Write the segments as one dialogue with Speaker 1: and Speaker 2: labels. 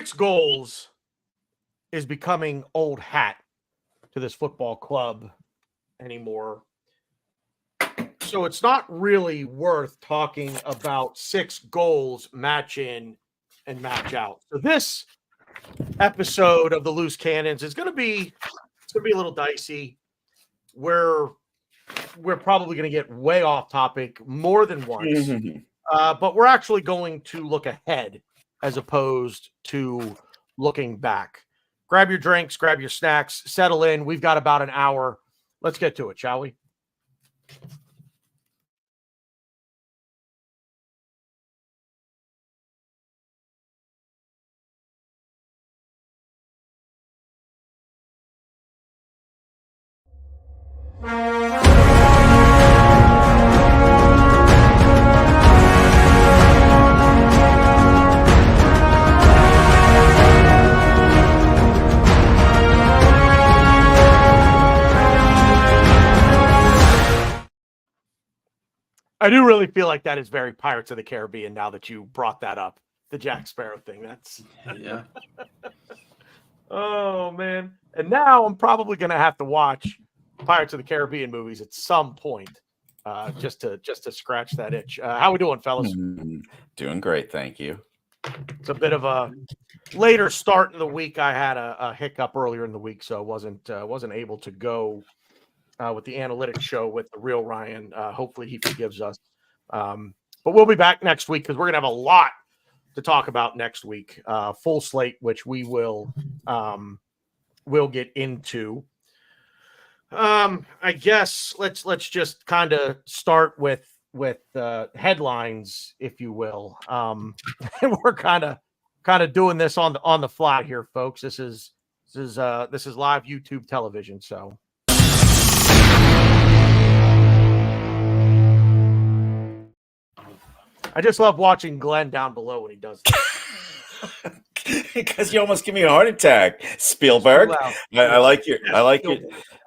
Speaker 1: 6 goals is becoming old hat to this football club anymore. So it's not really worth talking about 6 goals match in and match out. So this episode of the Loose Cannons is going to be a little dicey. We're probably going to get way off topic more than once, but we're actually going to look ahead as opposed to looking back. Grab your drinks, grab your snacks, settle in. We've got about an hour. Let's get to it, shall we? I do really feel like that is very Pirates of the Caribbean now that you brought that up. The Jack Sparrow thing. That's
Speaker 2: yeah.
Speaker 1: Oh man. And now I'm probably gonna have to watch Pirates of the Caribbean movies at some point. Just to scratch that itch. How we doing, fellas?
Speaker 3: Doing great, thank you.
Speaker 1: It's a bit of a later start in the week. I had a hiccup earlier in the week, so I wasn't able to go with the analytics show with the real Ryan. Hopefully he forgives us. But we'll be back next week because we're going to have a lot to talk about next week. Full slate, which we will get into. I guess let's just kind of start with headlines, if you will. We're kind of doing this on the fly here, folks. This is live YouTube television, so. I just love watching Glenn down below when he does that.
Speaker 3: Because you almost give me a heart attack, Spielberg. I like your.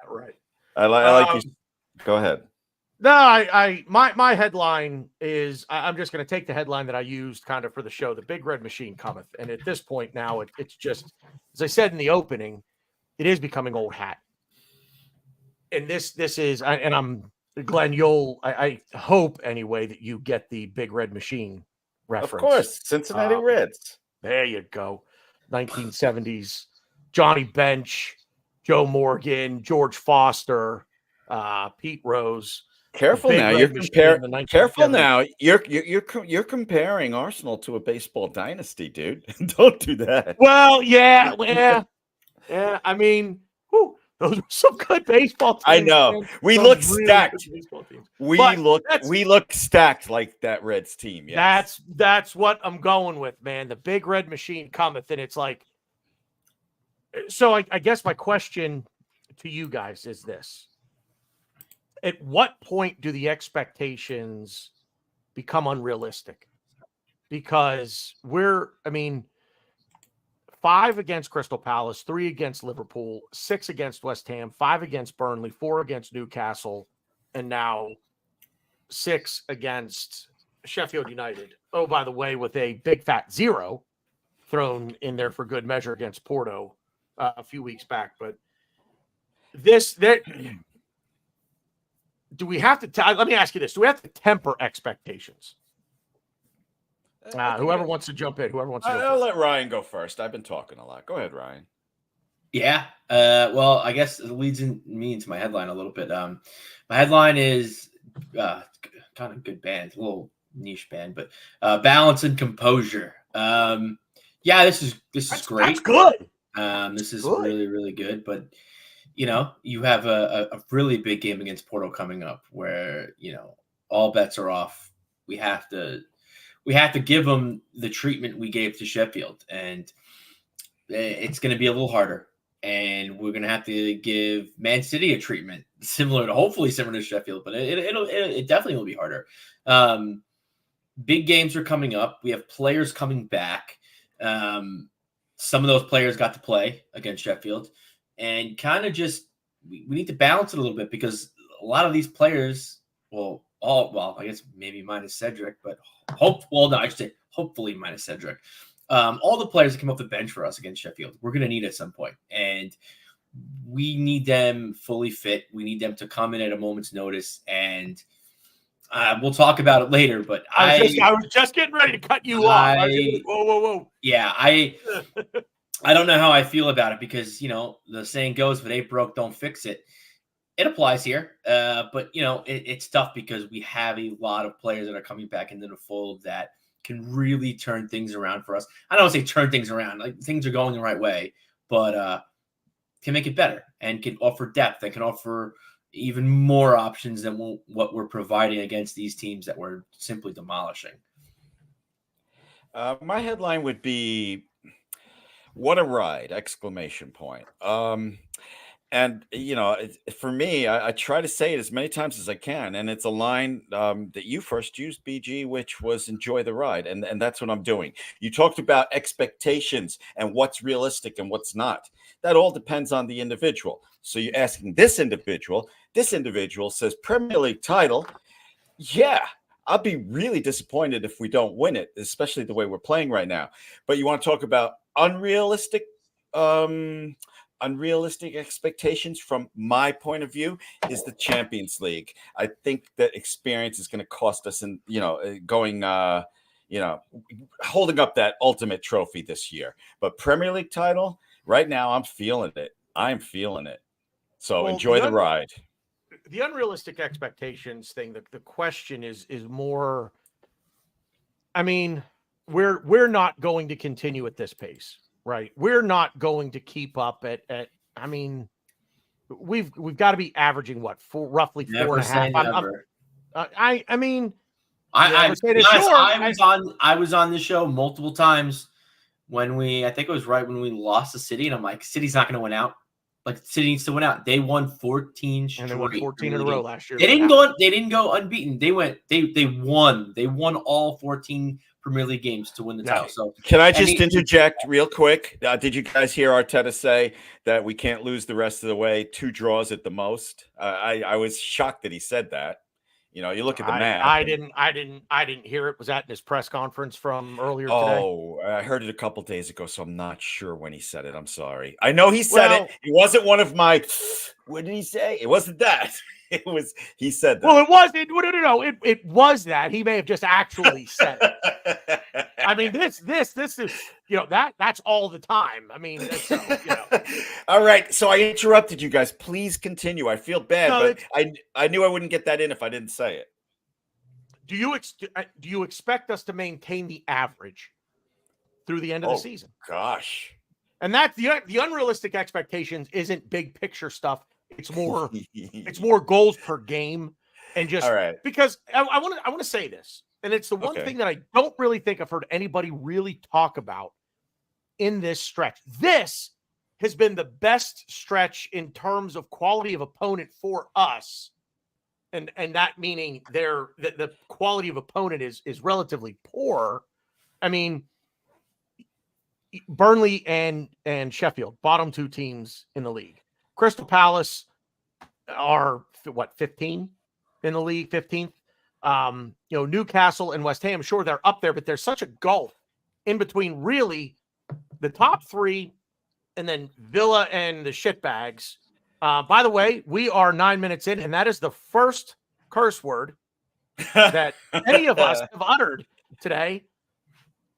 Speaker 1: Right.
Speaker 3: I like you. Go ahead.
Speaker 1: No, my headline is I'm just going to take the headline that I used kind of for the show. The Big Red Machine cometh, and at this point now it's just, as I said in the opening, it is becoming old hat. And this is, and I'm. Glenn, I hope anyway that you get the Big Red Machine reference.
Speaker 3: Of course, Cincinnati Reds.
Speaker 1: There you go. 1970s. Johnny Bench, Joe Morgan, George Foster, Pete Rose.
Speaker 3: Careful now, you're comparing. Careful now, you're comparing Arsenal to a baseball dynasty, dude. Don't do that.
Speaker 1: Well, yeah. I mean, whew. Those are some good baseball teams.
Speaker 3: I know. Man. We look really stacked. We look stacked like that Reds team. Yes.
Speaker 1: That's what I'm going with, man. The Big Red Machine cometh, and it's like. So I guess my question to you guys is this: at what point do the expectations become unrealistic? Because 5 against Crystal Palace, 3 against Liverpool, 6 against West Ham, 5 against Burnley, 4 against Newcastle, and now 6 against Sheffield United. Oh, by the way, with a big fat 0 thrown in there for good measure against Porto a few weeks back. But do we have to let me ask you this. Do we have to temper expectations? Whoever wants to jump in.
Speaker 3: I'll let Ryan go first. I've been talking a lot. Go ahead, Ryan.
Speaker 2: Yeah. Well, I guess it leads me into my headline a little bit. My headline is kind of good band, a little niche band, but balance and composure. Yeah, this is great.
Speaker 1: That's good.
Speaker 2: This is good. Really, really good. But you have a really big game against Porto coming up, where all bets are off. We have to give them the treatment we gave to Sheffield, and it's going to be a little harder. And we're going to have to give Man City a treatment hopefully similar to Sheffield, but it definitely will be harder. Big games are coming up. We have players coming back. Some of those players got to play against Sheffield, and kind of just we need to balance it a little bit, because a lot of these players, I guess maybe minus Cedric, but hopefully minus Cedric. all the players that come off the bench for us against Sheffield, we're going to need at some point. And we need them fully fit. We need them to come in at a moment's notice. And we'll talk about it later, but
Speaker 1: I was just getting ready to cut you off. Whoa.
Speaker 2: Yeah, I don't know how I feel about it because, the saying goes, if it ain't broke, don't fix it. It applies here. But, it's tough because we have a lot of players that are coming back into the fold that can really turn things around for us. I don't want to say turn things around. Like, things are going the right way, but can make it better and can offer depth and can offer even more options than what we're providing against these teams that we're simply demolishing.
Speaker 3: My headline would be, "What a ride!" ! And for me, I try to say it as many times as I can, and it's a line that you first used, BG, which was "enjoy the ride," and that's what I'm doing. You talked about expectations and what's realistic and what's not. That all depends on the individual. So you're asking this individual. This individual says Premier League title. Yeah, I'll be really disappointed if we don't win it, especially the way we're playing right now. But you want to talk about unrealistic expectations from my point of view is the Champions League. I think that experience is going to cost us in, holding up that ultimate trophy this year. But Premier League title, right now, I'm feeling it. So enjoy the ride.
Speaker 1: The unrealistic expectations thing, the question is more, I mean, we're not going to continue at this pace, right? We're not going to keep up at I mean, we've got to be averaging roughly 4.5.
Speaker 2: I was on this show multiple times when I think it was right when we lost the City, and I'm like, City's not going to win out. Like, City needs to win out. They won 14 straight.
Speaker 1: And they won 14 in a row last year.
Speaker 2: They didn't go unbeaten. They won. They won all 14 Premier League games to win the title. So
Speaker 3: can I just interject real quick? Did you guys hear Arteta say that we can't lose the rest of the way? 2 draws at the most. I was shocked that he said that. You look at the math.
Speaker 1: I didn't hear it. Was that in his press conference from earlier today?
Speaker 3: Oh, I heard it a couple days ago, so I'm not sure when he said it. I'm sorry. I know he said it. It wasn't one of my. What did he say? It wasn't that. It was. He said that.
Speaker 1: Well, it was. No. It was that. He may have just actually said it. I mean, this is that's all the time. I mean,
Speaker 3: All right. So I interrupted you guys. Please continue. I feel bad, but I knew I wouldn't get that in if I didn't say it.
Speaker 1: Do you expect us to maintain the average through the end of the season?
Speaker 3: Gosh.
Speaker 1: And that's the unrealistic expectations isn't big picture stuff. It's more goals per game, and just because I want to say this. And it's the one thing that I don't really think I've heard anybody really talk about in this stretch. This has been the best stretch in terms of quality of opponent for us. And that meaning the quality of opponent is relatively poor. I mean, Burnley and Sheffield, bottom 2 teams in the league. Crystal Palace are 15 in the league, 15th. Newcastle and West Ham, sure, they're up there, but there's such a gulf in between really the top 3 and then Villa and the shitbags. By the way, we are 9 minutes in, and that is the first curse word that any of us have uttered today.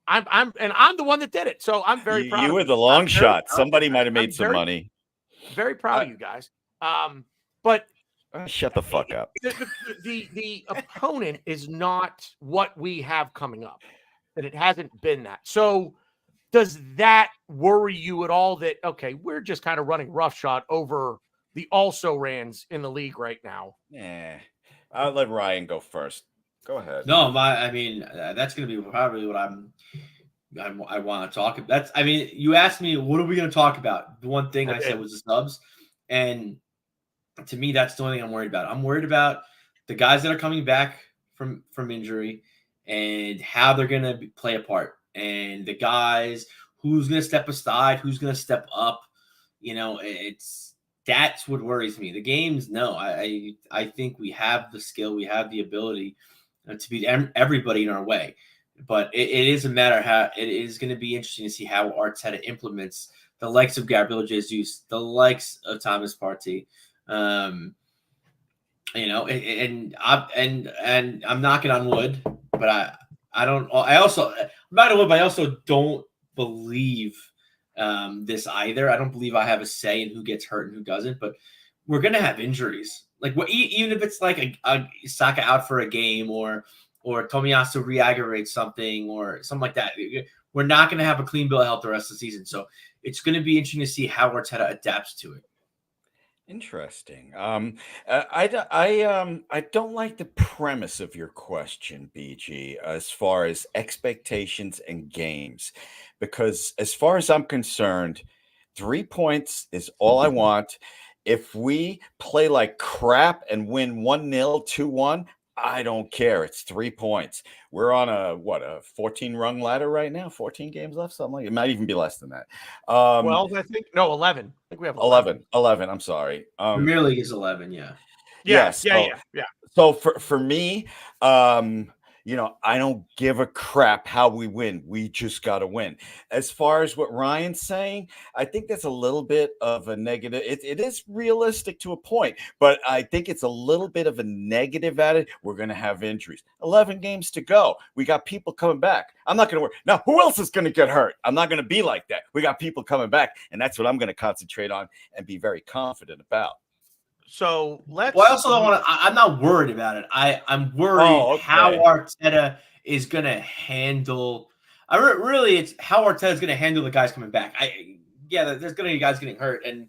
Speaker 1: I'm the one that did it, so I'm very proud.
Speaker 3: You were the long shot. Somebody might have made some money.
Speaker 1: Very proud of you guys. But
Speaker 3: shut the fuck up.
Speaker 1: The opponent is not what we have coming up, and it hasn't been that. So does that worry you at all that, okay, we're just kind of running roughshod over the also-rans in the league right now?
Speaker 3: Yeah, I'll let Ryan go first. Go ahead.
Speaker 2: No, that's going to be probably what I want to talk about. You asked me, what are we going to talk about? The one thing I said was the subs. And to me, that's the only thing I'm worried about. I'm worried about the guys that are coming back from injury and how they're going to play a part. And the guys, who's going to step aside, who's going to step up. That's what worries me. The games, no. I think we have the skill, we have the ability to beat everybody in our way. But it is a matter how it is going to be interesting to see how Arteta implements the likes of Gabriel Jesus, the likes of Thomas Partey. And I'm knocking on wood, but I also don't believe this either. I don't believe I have a say in who gets hurt and who doesn't, but we're gonna have injuries. Like even if it's like a Saka out for a game or Tomiyasu re-aggravates something or something like that, we're not gonna have a clean bill of health the rest of the season. So it's gonna be interesting to see how Arteta adapts to it.
Speaker 3: Interesting. I don't like the premise of your question, BG, as far as expectations and games, because as far as I'm concerned, 3 points is all I want. If we play like crap and win 1-0, 2-1, I don't care. It's 3 points. We're on a 14 rung ladder right now, 14 games left, something like it. It might even be less than that.
Speaker 1: 12, I think. No, 11. I think we have
Speaker 3: 11. I'm sorry.
Speaker 2: Premier League is 11, yeah.
Speaker 1: Yeah.
Speaker 3: So for me, I don't give a crap how we win. We just got to win. As far as what Ryan's saying, I think that's a little bit of a negative. It is realistic to a point, but I think it's a little bit of a negative at it. We're going to have injuries. 11 games to go. We got people coming back. I'm not going to worry. Now, who else is going to get hurt? I'm not going to be like that. We got people coming back, and that's what I'm going to concentrate on and be very confident about.
Speaker 1: So let's.
Speaker 2: Well, I also don't want to. I'm not worried about it. I'm worried how Arteta is going to handle. It's how Arteta is going to handle the guys coming back. There's going to be guys getting hurt, and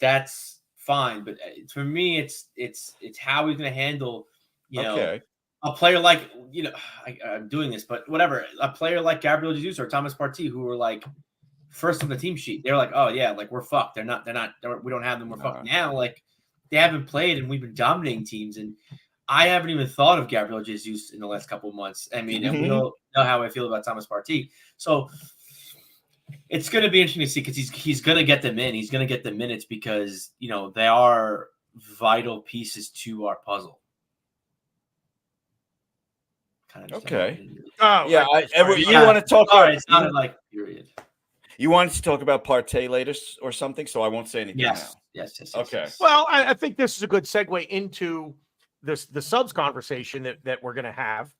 Speaker 2: that's fine. But for me, it's how he's going to handle. A player like I'm doing this, but whatever. A player like Gabriel Jesus or Thomas Partey, who were like first on the team sheet, they're like, oh yeah, like we're fucked. They're not. We don't have them. We're fucked now. Like. They haven't played, and we've been dominating teams. And I haven't even thought of Gabriel Jesus in the last couple of months. I mean, and we don't know how I feel about Thomas Partey. So it's going to be interesting to see because he's going to get them in. He's going to get the minutes because, they are vital pieces to our puzzle.
Speaker 3: Okay.
Speaker 1: Oh,
Speaker 3: yeah. You want to talk about
Speaker 2: it? Sounded like period.
Speaker 3: You wanted to talk about Partey later or something, so I won't say anything now.
Speaker 2: Yes.
Speaker 3: Okay.
Speaker 2: Yes.
Speaker 1: Well, I think this is a good segue into the subs conversation that we're going to have,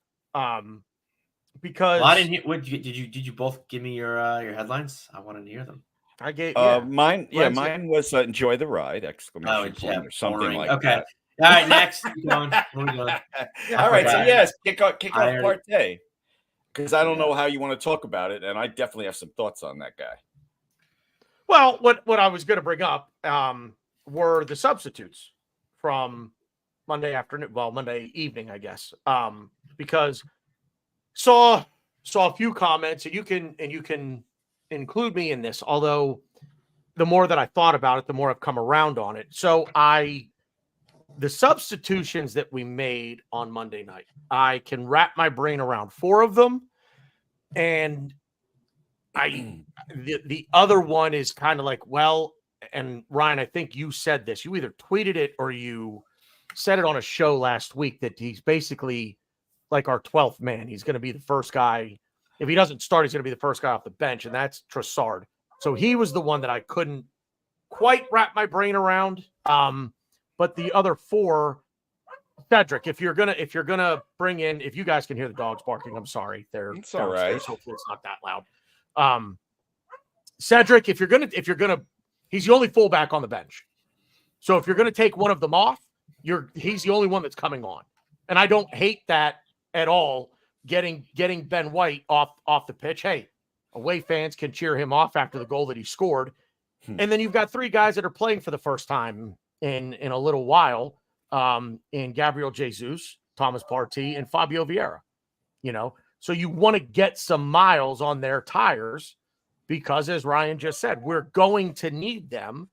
Speaker 1: because
Speaker 2: I didn't hear. Did you both give me your headlines? I wanted to hear them.
Speaker 1: I gave
Speaker 3: mine. Yeah, mine was enjoy the ride! ! Or something
Speaker 2: boring.
Speaker 3: like
Speaker 2: okay.
Speaker 3: that.
Speaker 2: All right, next. Where we going?
Speaker 3: All right, so yes, kick off Partey. Because I don't know how you want to talk about it, and I definitely have some thoughts on that guy.
Speaker 1: Well, what I was going to bring up were the substitutes from Monday evening, I guess, because saw a few comments, and you can include me in this. Although the more that I thought about it, the more I've come around on it. So the substitutions that we made on Monday night, I can wrap my brain around 4 of them. And the other one is kind of like, well, and Ryan, I think you said this, you either tweeted it or you said it on a show last week that he's basically like our 12th man. He's going to be the first guy. If he doesn't start, he's going to be the first guy off the bench. And that's Trossard. So he was the one that I couldn't quite wrap my brain around. But the other 4, Cedric, if you're gonna bring in, if you guys can hear the dogs barking, I'm sorry.
Speaker 3: It's all right.
Speaker 1: Hopefully it's not that loud. Cedric, if you're gonna, he's the only fullback on the bench. So if you're gonna take one of them off, he's the only one that's coming on. And I don't hate that at all. Getting Ben White off the pitch. Hey, away fans can cheer him off after the goal that he scored. And then you've got 3 guys that are playing for the first time in a little while. In Gabriel Jesus, Thomas Partey, and Fabio Vieira, so you want to get some miles on their tires because, as Ryan just said, we're going to need them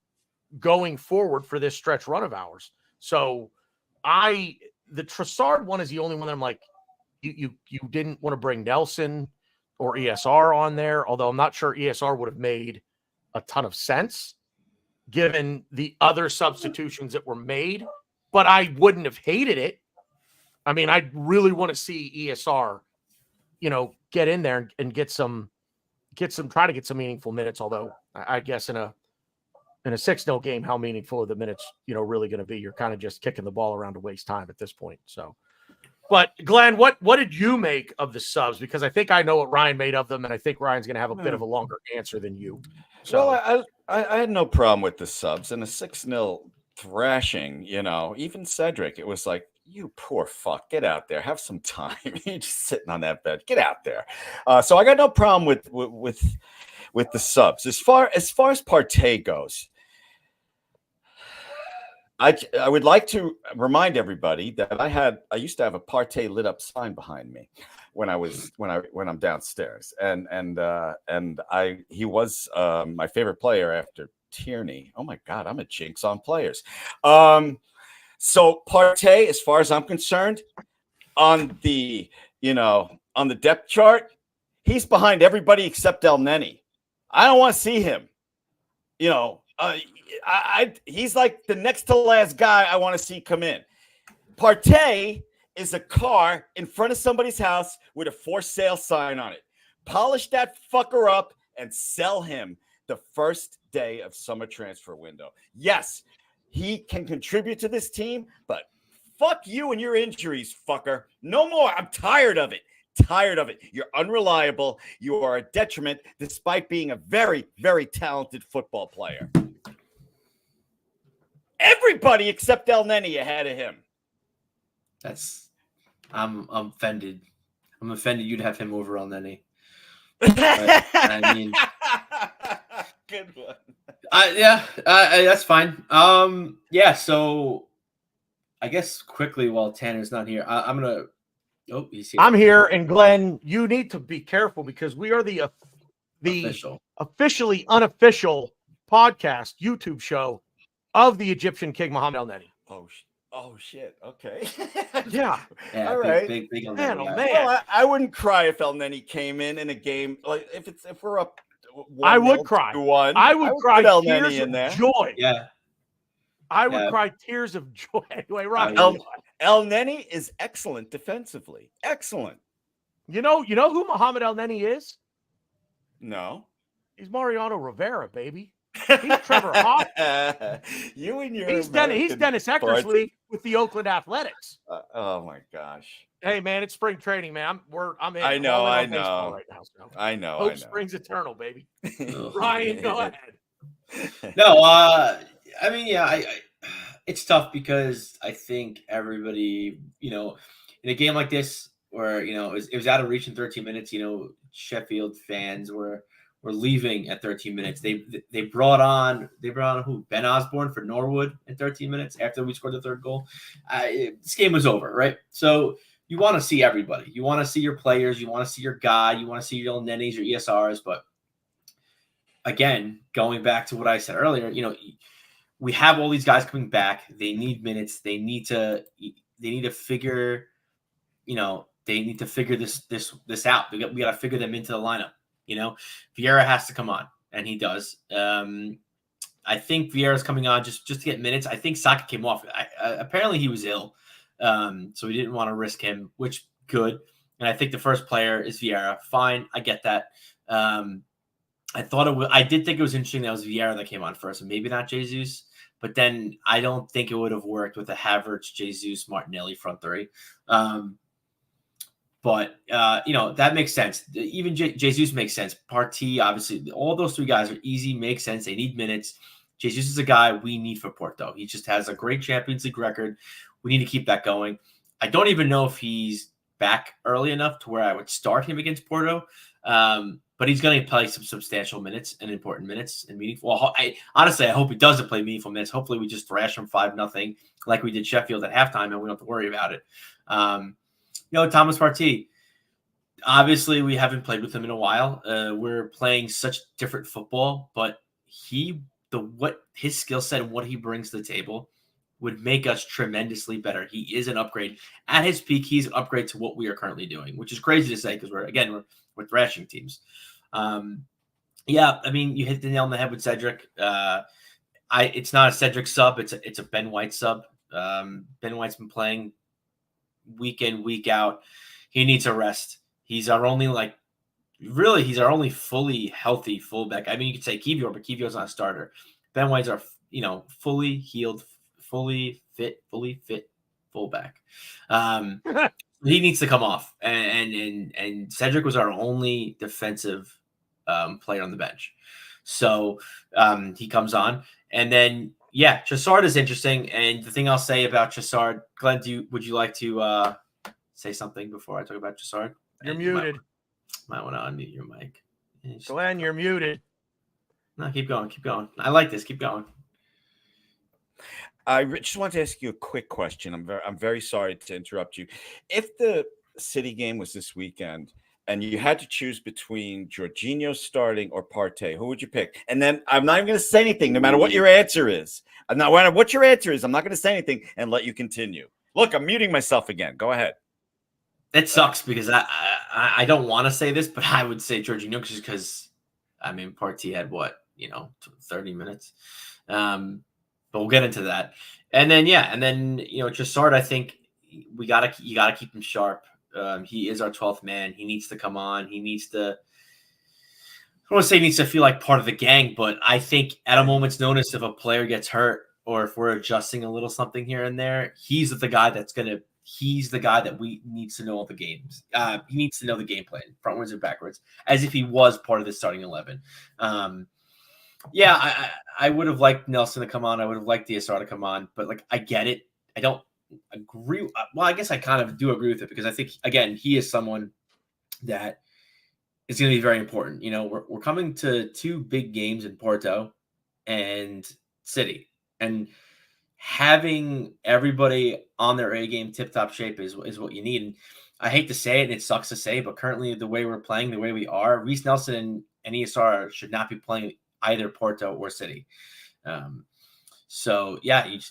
Speaker 1: going forward for this stretch run of ours. So the Trossard one is the only one that I'm like, you didn't want to bring Nelson or ESR on there, although I'm not sure ESR would have made a ton of sense given the other substitutions that were made. But I wouldn't have hated it. I mean, I really want to see ESR, get in there and try to get some meaningful minutes. Although I guess in a 6-0 game, how meaningful are the minutes, really going to be? You're kind of just kicking the ball around to waste time at this point. So, but Glenn, what did you make of the subs? Because I think I know what Ryan made of them, and I think Ryan's going to have a bit of a longer answer than you. So,
Speaker 3: well, I had no problem with the subs and a 6-0 thrashing. Even Cedric, it was like, you poor fuck, get out there, have some time. You're just sitting on that bed, get out there. So I got no problem with the subs. As far as Partey goes, I would like to remind everybody that I used to have a Partey lit up sign behind me when I'm downstairs, and he was my favorite player after Tierney. Oh my God, I'm a jinx on players. So Partey, as far as I'm concerned, on the depth chart, he's behind everybody except El Neni. I don't want to see him. He's like the next to last guy I want to see come in. Partey is a car in front of somebody's house with a for sale sign on it. Polish that fucker up and sell him the first day of summer transfer window. Yes, he can contribute to this team, but fuck you and your injuries, fucker. No more. I'm tired of it. You're unreliable. You are a detriment despite being a very, very talented football player. Everybody except El Neni ahead of him.
Speaker 2: I'm offended. I'm offended you'd have him over El Neni. I mean,
Speaker 3: good one.
Speaker 2: That's fine. So I guess quickly while Tanner's not here, I'm gonna. Oh, he's here.
Speaker 1: I'm here, and Glenn, you need to be careful because we are the officially unofficial podcast YouTube show of the Egyptian king Mohammed El Neni.
Speaker 3: Oh shit. Okay.
Speaker 1: Yeah.
Speaker 2: All
Speaker 3: right.
Speaker 2: Big
Speaker 1: man, oh man.
Speaker 3: Well, I wouldn't cry if El Neni came in a game like if we're up.
Speaker 1: I would cry.
Speaker 3: 2-1,
Speaker 1: I would cry
Speaker 3: El
Speaker 1: tears
Speaker 3: Neni in there.
Speaker 1: of joy.
Speaker 2: Yeah.
Speaker 1: I would cry tears of joy. Anyway, Ryan.
Speaker 3: El Neni is excellent defensively. Excellent.
Speaker 1: You know who Mohammed El Neni is?
Speaker 3: No.
Speaker 1: He's Mariano Rivera, baby. He's Trevor Hoffman. He's Dennis Eckersley with the Oakland Athletics.
Speaker 3: Oh my gosh.
Speaker 1: Hey man, it's spring training, man. I'm in.
Speaker 3: I know.
Speaker 1: Right now, so.
Speaker 3: I know.
Speaker 1: Hope springs eternal, baby. Ryan, go ahead.
Speaker 2: No, I mean, it's tough because I think everybody, in a game like this where it was out of reach in 13 minutes. Sheffield fans were leaving at 13 minutes. They brought on who? Ben Osborne for Norwood in 13 minutes after we scored the third goal. This game was over, right? So you want to see everybody. You want to see your players. You want to see your guy. You want to see your Nennies, your ESRs. But again, going back to what I said earlier, we have all these guys coming back. They need minutes. They need to figure, this out. We got to figure them into the lineup. Vieira has to come on, and he does. I think Vieira's coming on just to get minutes. I think Saka came off. Apparently he was ill, so we didn't want to risk him, which good. And I think the first player is Vieira. Fine, I get that. I did think it was interesting that it was Vieira that came on first, and maybe not Jesus. But then I don't think it would have worked with a Havertz, Jesus, Martinelli front three. But that makes sense. Even Jesus makes sense. Partey, obviously, all those three guys are easy, make sense. They need minutes. Jesus is a guy we need for Porto. He just has a great Champions League record. We need to keep that going. I don't even know if he's back early enough to where I would start him against Porto. But he's going to play some substantial minutes and important minutes and meaningful. Well, I hope he doesn't play meaningful minutes. Hopefully we just thrash him 5-0 like we did Sheffield at halftime and we don't have to worry about it. Thomas Partey, obviously we haven't played with him in a while. We're playing such different football, but what his skill set and what he brings to the table would make us tremendously better. He is an upgrade. At his peak, he's an upgrade to what we are currently doing, which is crazy to say because we're thrashing teams. You hit the nail on the head with Cedric. It's not a Cedric sub. It's a Ben White sub. Ben White's been playing week in, week out. He needs a rest. He's our only he's our only fully healthy fullback. I mean, you could say Kivior, but Kivior's not a starter. Ben White's our fully healed, fully fit fullback. He needs to come off, and Cedric was our only defensive player on the bench. So he comes on, and then Chassard is interesting. And the thing I'll say about Chassard, Glenn, would you like to say something before I talk about Chassard?
Speaker 1: You're muted.
Speaker 2: Might want to unmute your mic.
Speaker 1: Glenn, you're muted.
Speaker 2: No, keep going. I like this. Keep going.
Speaker 3: I just want to ask you a quick question. I'm very sorry to interrupt you. If the City game was this weekend and you had to choose between Jorginho starting or Partey, who would you pick? And then I'm not even going to say anything, no matter what your answer is. I'm not going to say anything and let you continue. Look, I'm muting myself again. Go ahead.
Speaker 2: It sucks because I don't want to say this, but I would say Jorginho just because, I mean, Partey had 30 minutes. But we'll get into that. And then Chassard, I think you gotta keep him sharp. He is our 12th man. He needs to come on. He needs to, I don't want to say he needs to feel like part of the gang, but I think at a moment's notice, if a player gets hurt or if we're adjusting a little something here and there, he's the guy that we needs to know all the games. He needs to know the game plan, frontwards and backwards, as if he was part of the starting 11. I would have liked Nelson to come on. I would have liked DSR to come on, but I get it. I don't agree. Well, I guess I kind of do agree with it because I think, again, he is someone that is going to be very important. We're coming to 2 big games in Porto and City, and having everybody on their A game, tip-top shape is what you need. And I hate to say it, and it sucks to say, but currently the way we're playing, the way we are, Reece Nelson and ESR should not be playing either Porto or City. You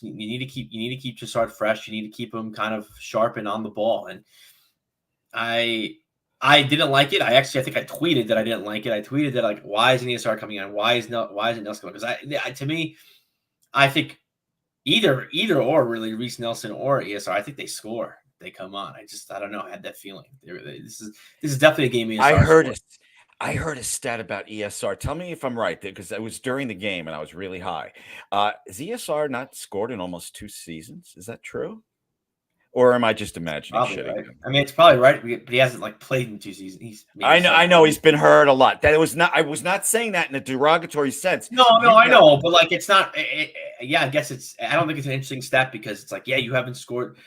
Speaker 2: need to keep Chassard fresh. You need to keep him kind of sharp and on the ball. And I didn't like it. I think I tweeted that I didn't like it. I tweeted that why isn't ESR coming on? Why isn't Nelson coming? Because to me, I think either or really Reece Nelson or ESR. I think they score. They come on. I don't know. I had that feeling. This is definitely a game ESR.
Speaker 3: I heard a stat about ESR. Tell me if I'm right, because it was during the game and I was really high. Has ESR not scored in almost 2 seasons? Is that true? Or am I just imagining shit?
Speaker 2: Right. I mean, it's probably right, but he hasn't played in 2 seasons.
Speaker 3: I know he's been hurt a lot. I was not saying that in a derogatory sense.
Speaker 2: No, I know, but it's not. I guess it's. I don't think it's an interesting stat because it's you haven't scored.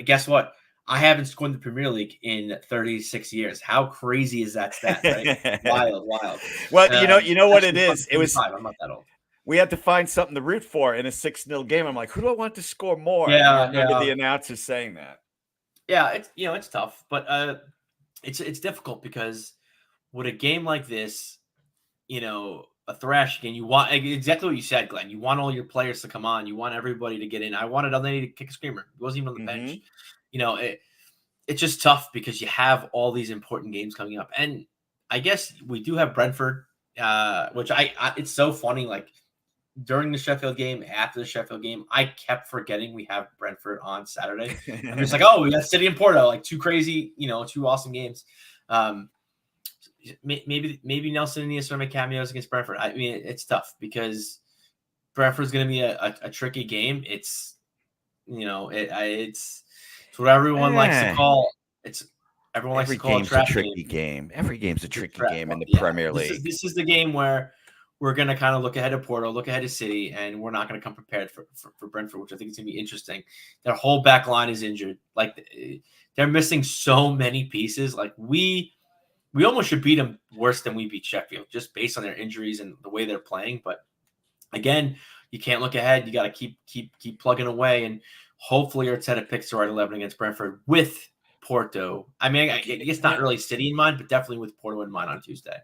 Speaker 2: Guess what? I haven't scored in the Premier League in 36 years. How crazy is that stat, right? Wild.
Speaker 3: Well, you know what it is? It was.
Speaker 2: I'm not that old.
Speaker 3: We had to find something to root for in a 6-0 game. I'm like, who do I want to score more?
Speaker 2: Yeah,
Speaker 3: I remember the announcer saying that.
Speaker 2: Yeah, it's tough, but it's difficult because with a game like this, a thrash game, you want exactly what you said, Glenn. You want all your players to come on. You want everybody to get in. I wanted Elneny to kick a screamer. He wasn't even on the bench. It's just tough because you have all these important games coming up. And I guess we do have Brentford, which it's so funny. During the Sheffield game, after the Sheffield game, I kept forgetting we have Brentford on Saturday. I'm just we got City and Porto, 2 crazy, 2 awesome games. Maybe Nelson and Nias make cameos against Brentford. I mean, it's tough because Brentford's going to be a tricky game. It's what everyone likes to call. Everyone likes to call it a
Speaker 3: tricky game. Every game's a tricky game in the Premier League.
Speaker 2: This is the game where we're going to kind of look ahead to Porto, look ahead to City, and we're not going to come prepared for Brentford, which I think is going to be interesting. Their whole back line is injured. They're missing so many pieces. We almost should beat them worse than we beat Sheffield, just based on their injuries and the way they're playing. But again, you can't look ahead. You got to keep plugging away, and hopefully Arteta picks the right 11 against Brentford with Porto. I mean, I guess not really City in mind, but definitely with Porto in mind on Tuesday.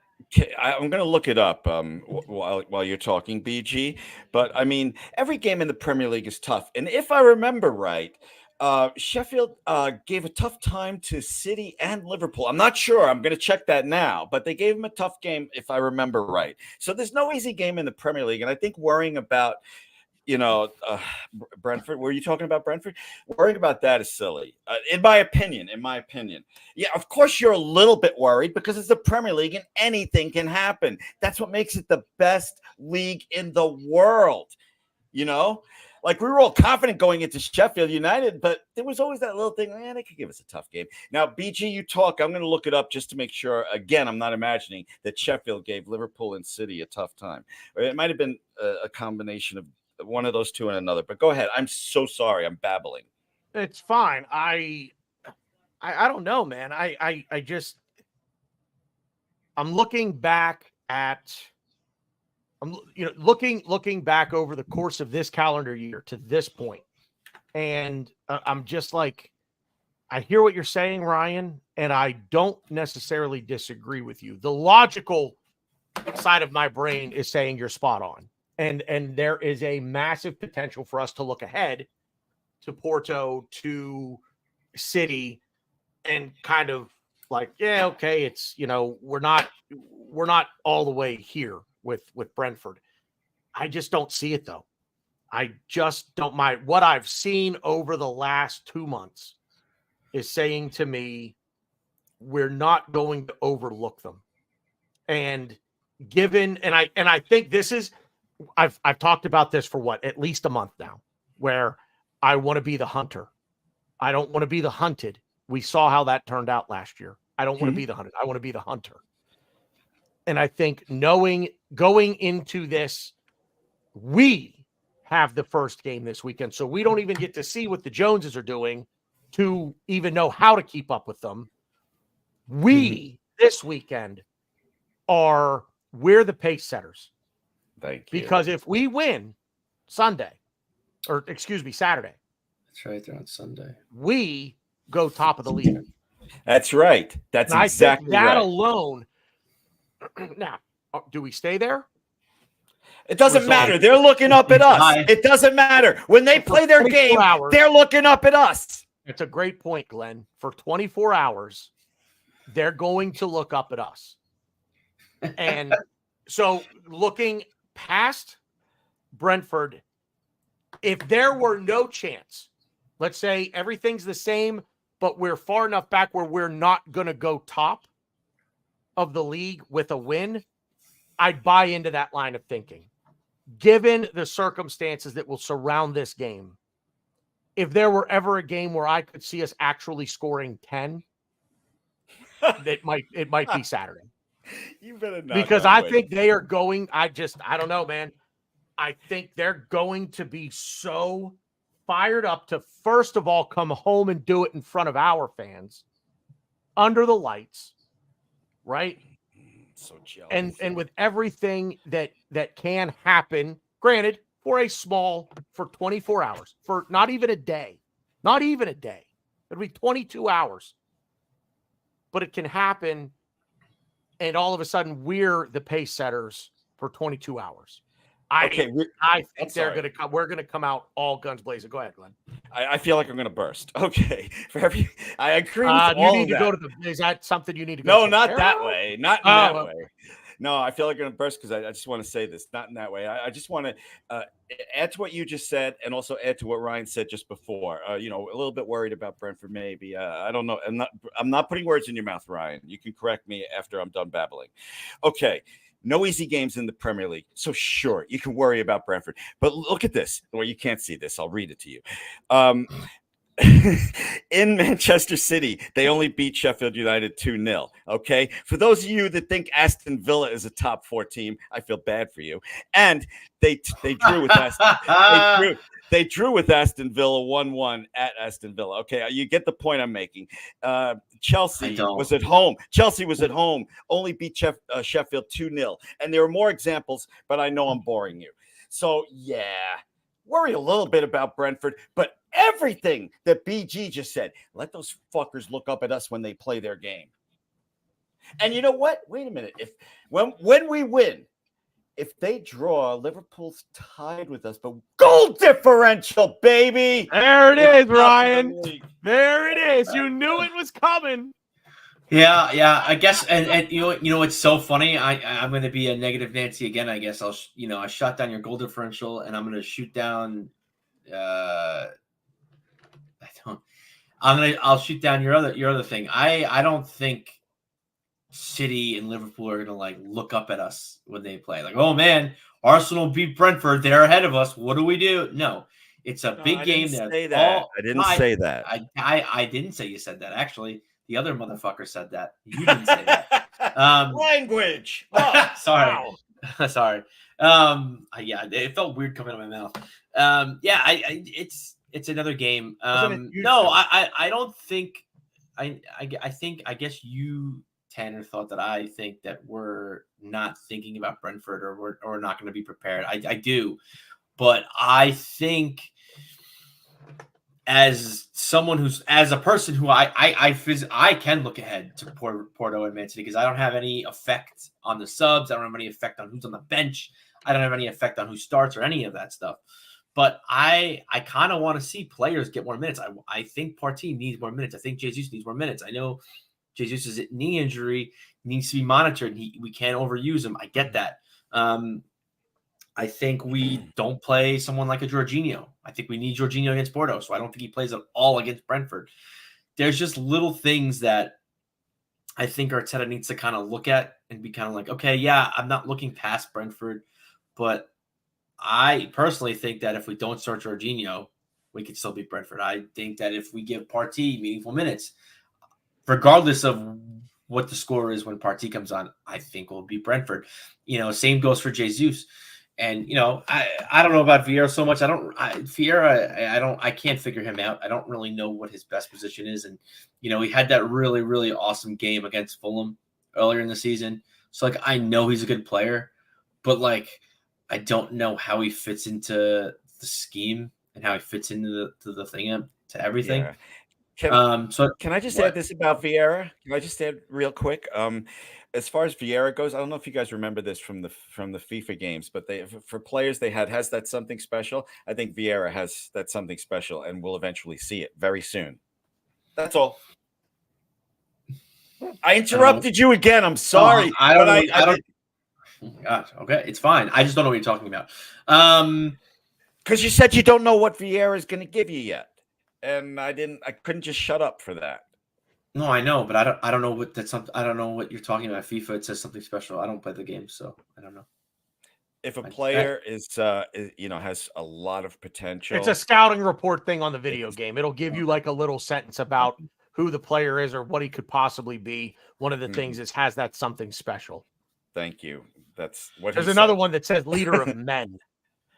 Speaker 3: I'm going to look it up while you're talking, BG. But I mean, every game in the Premier League is tough. And if I remember right, Sheffield gave a tough time to City and Liverpool. I'm not sure. I'm going to check that now. But they gave them a tough game, if I remember right. So there's no easy game in the Premier League. And I think worrying about Brentford. Were you talking about Brentford? Worrying about that is silly, in my opinion. Yeah, of course you're a little bit worried because it's the Premier League and anything can happen. That's what makes it the best league in the world. Like we were all confident going into Sheffield United, but there was always that little thing, man, they could give us a tough game. Now, BG, you talk. I'm going to look it up just to make sure. Again, I'm not imagining that Sheffield gave Liverpool and City a tough time. Or it might have been a combination of one of those two and another. But go ahead. I'm so sorry. I'm babbling.
Speaker 1: It's fine. I don't know, man. I'm looking back at. I'm looking back over the course of this calendar year to this point, and I'm just like, I hear what you're saying, Ryan, and I don't necessarily disagree with you. The logical side of my brain is saying you're spot on, and there is a massive potential for us to look ahead to Porto, to City, and kind of like, yeah, okay, it's we're not all the way here with Brentford. I just don't see it though. I just don't mind. What I've seen over the last 2 months is saying to me, we're not going to overlook them. And I think this is, I've talked about this for at least a month now, where I want to be the hunter. I don't want to be the hunted. We saw how that turned out last year. I don't want to be the hunted. I want to be the hunter. And I think going into this, we have the first game this weekend. So we don't even get to see what the Joneses are doing to even know how to keep up with them. We, this weekend, we're the pace setters.
Speaker 3: Thank you.
Speaker 1: Because if we win Saturday.
Speaker 2: That's right, they're on Sunday.
Speaker 1: We go top of the league.
Speaker 3: That's right. That's
Speaker 1: and
Speaker 3: exactly
Speaker 1: I think that
Speaker 3: right.
Speaker 1: alone. Now, do we stay there?
Speaker 3: It doesn't matter. They're looking up at us. It doesn't matter. When they play their game, they're looking up at us.
Speaker 1: It's a great point, Glenn. For 24 hours, they're going to look up at us. And so looking past Brentford, if there were no chance, let's say everything's the same, but we're far enough back where we're not going to go top of the league with a win, I'd buy into that line of thinking. Given the circumstances that will surround this game, if there were ever a game where I could see us actually scoring 10, it might be Saturday.
Speaker 3: You better not.
Speaker 1: Because I think they are going, I don't know, man. I think they're going to be so fired up to, first of all, come home and do it in front of our fans under the lights. Right.
Speaker 3: So jealous.
Speaker 1: And with everything that can happen, granted, for 24 hours, for not even a day. It'll be 22 hours. But it can happen, and all of a sudden we're the pace setters for 22 hours. I think we're going to come out all guns blazing. Go ahead, Glenn.
Speaker 3: I feel like I'm going to burst. Okay. I agree with
Speaker 1: all you need to go to is that something you need to go
Speaker 3: No, not that way. Not in that way. No, I feel like I'm going to burst because I just want to say this. Not in that way. I just want to add to what you just said and also add to what Ryan said just before. A little bit worried about Brentford maybe. I don't know. I'm not putting words in your mouth, Ryan. You can correct me after I'm done babbling. Okay. No easy games in the Premier League. So sure, you can worry about Brentford. But look at this. Well, you can't see this. I'll read it to you. In Manchester City, they only beat Sheffield United 2-0. Okay. For those of you that think Aston Villa is a top 4 team, I feel bad for you. And they drew with Aston. They drew with Aston Villa 1-1 at Aston Villa. Okay, you get the point I'm making. Chelsea was at home. Only beat Sheffield 2-0. And there are more examples, but I know I'm boring you. So, yeah, worry a little bit about Brentford, but everything that BG just said, let those fuckers look up at us when they play their game. And you know what? Wait a minute. When we win, if they draw, Liverpool's tied with us, but goal differential, baby.
Speaker 1: There it is, Ryan. There it is. You knew it was coming.
Speaker 2: Yeah. I guess, and you know, it's so funny. I'm going to be a negative Nancy again. I guess I shot down your goal differential, and I'm going to shoot down. I don't. I'll shoot down your other thing. I don't think City and Liverpool are gonna like look up at us when they play. Like, oh man, Arsenal beat Brentford. They're ahead of us. What do we do? No, it's a
Speaker 3: No,
Speaker 2: big
Speaker 3: I
Speaker 2: game.
Speaker 3: didn't
Speaker 2: That
Speaker 3: say that.
Speaker 2: all
Speaker 3: I didn't say that.
Speaker 2: I didn't say you said that. Actually, the other motherfucker said that. You didn't say that.
Speaker 3: Language. Oh,
Speaker 2: Sorry,
Speaker 3: wow.
Speaker 2: sorry. Yeah, it felt weird coming out of my mouth. Yeah, it's another game.
Speaker 1: Wasn't it you
Speaker 2: No,
Speaker 1: two?
Speaker 2: I don't think. I guess you Tanner thought that I think that we're not thinking about Brentford or we're not going to be prepared. I do, but I think as someone as a person who I can look ahead to Porto and Man City because I don't have any effect on the subs. I don't have any effect on who's on the bench. I don't have any effect on who starts or any of that stuff. But I kind of want to see players get more minutes. I think Partey needs more minutes. I think Jesus needs more minutes. I know Jesus' knee injury needs to be monitored. We can't overuse him. I get that. I think we don't play someone like a Jorginho. I think we need Jorginho against Porto, so I don't think he plays at all against Brentford. There's just little things that I think Arteta needs to kind of look at and be kind of like, okay, yeah, I'm not looking past Brentford, but I personally think that if we don't start Jorginho, we could still beat Brentford. I think that if we give Partey meaningful minutes, regardless of what the score is when Partey comes on, I think we'll beat Brentford. Same goes for Jesus. And I don't know about Vieira so much. I can't figure him out. I don't really know what his best position is. And he had that really, really awesome game against Fulham earlier in the season. So like I know he's a good player, but like I don't know how he fits into the scheme and how he fits into the thing to everything.
Speaker 3: Yeah.
Speaker 2: So
Speaker 3: Can I just
Speaker 2: what?
Speaker 3: add this about Vieira? Can I just add real quick? As far as Vieira goes, I don't know if you guys remember this from the FIFA games, but for players has that something special. I think Vieira has that something special, and we'll eventually see it very soon. That's all. I interrupted you again. I'm sorry.
Speaker 2: No, I don't. Oh my gosh. Okay, it's fine. I just don't know what you're talking about.
Speaker 3: Because you said you don't know what Vieira is going to give you yet, and I couldn't just shut up for that.
Speaker 2: No, I know, but I don't know what that's. I don't know what you're talking about. FIFA, it says something special. I don't play the game, so I don't know.
Speaker 3: If a player is has a lot of potential,
Speaker 1: it's a scouting report thing on the video game. It'll give you like a little sentence about who the player is or what he could possibly be. One of the things is has that something special.
Speaker 3: Thank you. That's what.
Speaker 1: There's another one that says leader of men.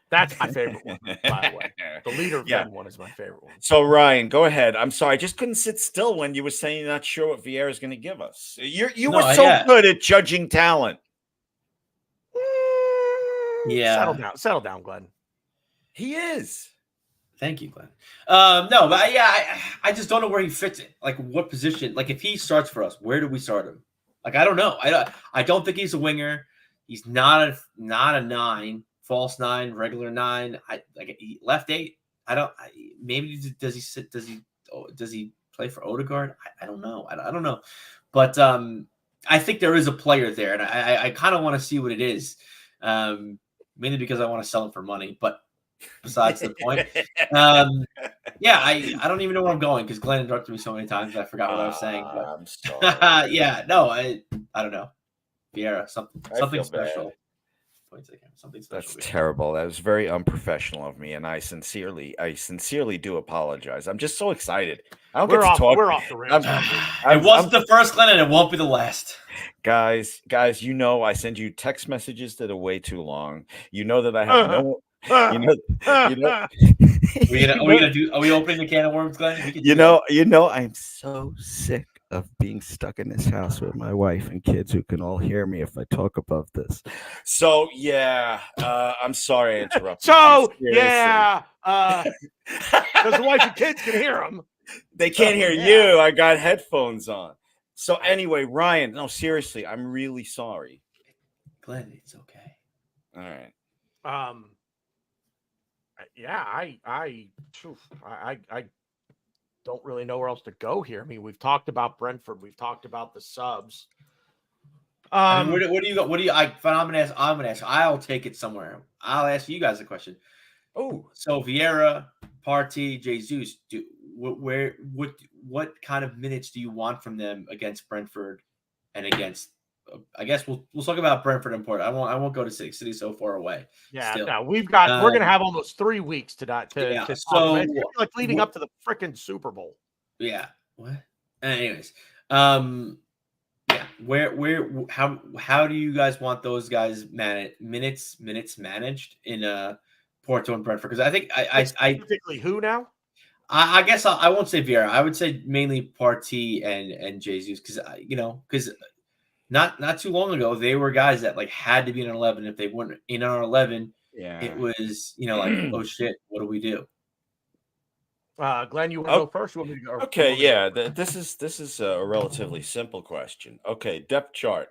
Speaker 1: That's my favorite one, by the way. The leader of men one is my favorite one.
Speaker 3: So Ryan, go ahead. I'm sorry, I just couldn't sit still when you were saying you're not sure what Vieira is going to give us. You were so good at judging talent.
Speaker 2: Yeah,
Speaker 1: settle down, Glenn.
Speaker 3: He is.
Speaker 2: Thank you, Glenn. No, but I just don't know where he fits it. Like what position? Like if he starts for us, where do we start him? Like I don't know. I don't think he's a winger. He's not a 9, false 9, regular 9. Left 8. Maybe does he play for Odegaard? I don't know. I don't know. But I think there is a player there, and I kind of want to see what it is. Mainly because I want to sell it for money, but besides the point. Yeah, I don't even know where I'm going because Glenn interrupted me so many times I forgot what I was saying. But
Speaker 3: I'm sorry.
Speaker 2: yeah, no, I don't know. Vieira, something special.
Speaker 3: Bad.
Speaker 2: Something special.
Speaker 3: That's terrible. That was very unprofessional of me, and I sincerely do apologize. I'm just so excited. I don't get to talk.
Speaker 1: We're off the rails.
Speaker 2: It wasn't the first, Glenn, and it won't be the last.
Speaker 3: Guys, I send you text messages that are way too long. You know that I have no. Are
Speaker 2: we opening the can of worms, Glenn?
Speaker 3: I'm so sick of being stuck in this house with my wife and kids who can all hear me if I talk above this. So yeah, I'm sorry I interrupted.
Speaker 1: So yeah, because the wife and kids can hear them.
Speaker 3: They can't hear you. I got headphones on. So anyway, Ryan, no, seriously, I'm really sorry.
Speaker 2: Glenn, it's okay.
Speaker 3: All right.
Speaker 1: Yeah, I don't really know where else to go here. I mean, we've talked about Brentford. We've talked about the subs.
Speaker 2: I mean, what do you got? What do you? I'm gonna ask. I'll take it somewhere. I'll ask you guys a question.
Speaker 3: Oh,
Speaker 2: So Vieira, Partey, Jesus, what kind of minutes do you want from them against Brentford and against? I guess we'll talk about Brentford and Port. I won't go to City. City's so far away.
Speaker 1: Yeah,
Speaker 2: still.
Speaker 1: no, we're gonna have almost 3 weeks to talk
Speaker 2: yeah,
Speaker 1: about
Speaker 2: so
Speaker 1: it. It's like leading up to the freaking Super Bowl.
Speaker 2: Yeah. What? Anyways, yeah. How do you guys want those guys minutes managed in Porto and Brentford? Because I think I
Speaker 1: specifically who now?
Speaker 2: I guess I won't say Vieira. I would say mainly Partey and Jesus because not too long ago they were guys that like had to be in an 11. If they weren't in our 11, it was like, oh shit, what do we do?
Speaker 1: Glenn, you want to go first? You want me to go?
Speaker 3: Okay, yeah. This is a relatively simple question. Okay, depth chart: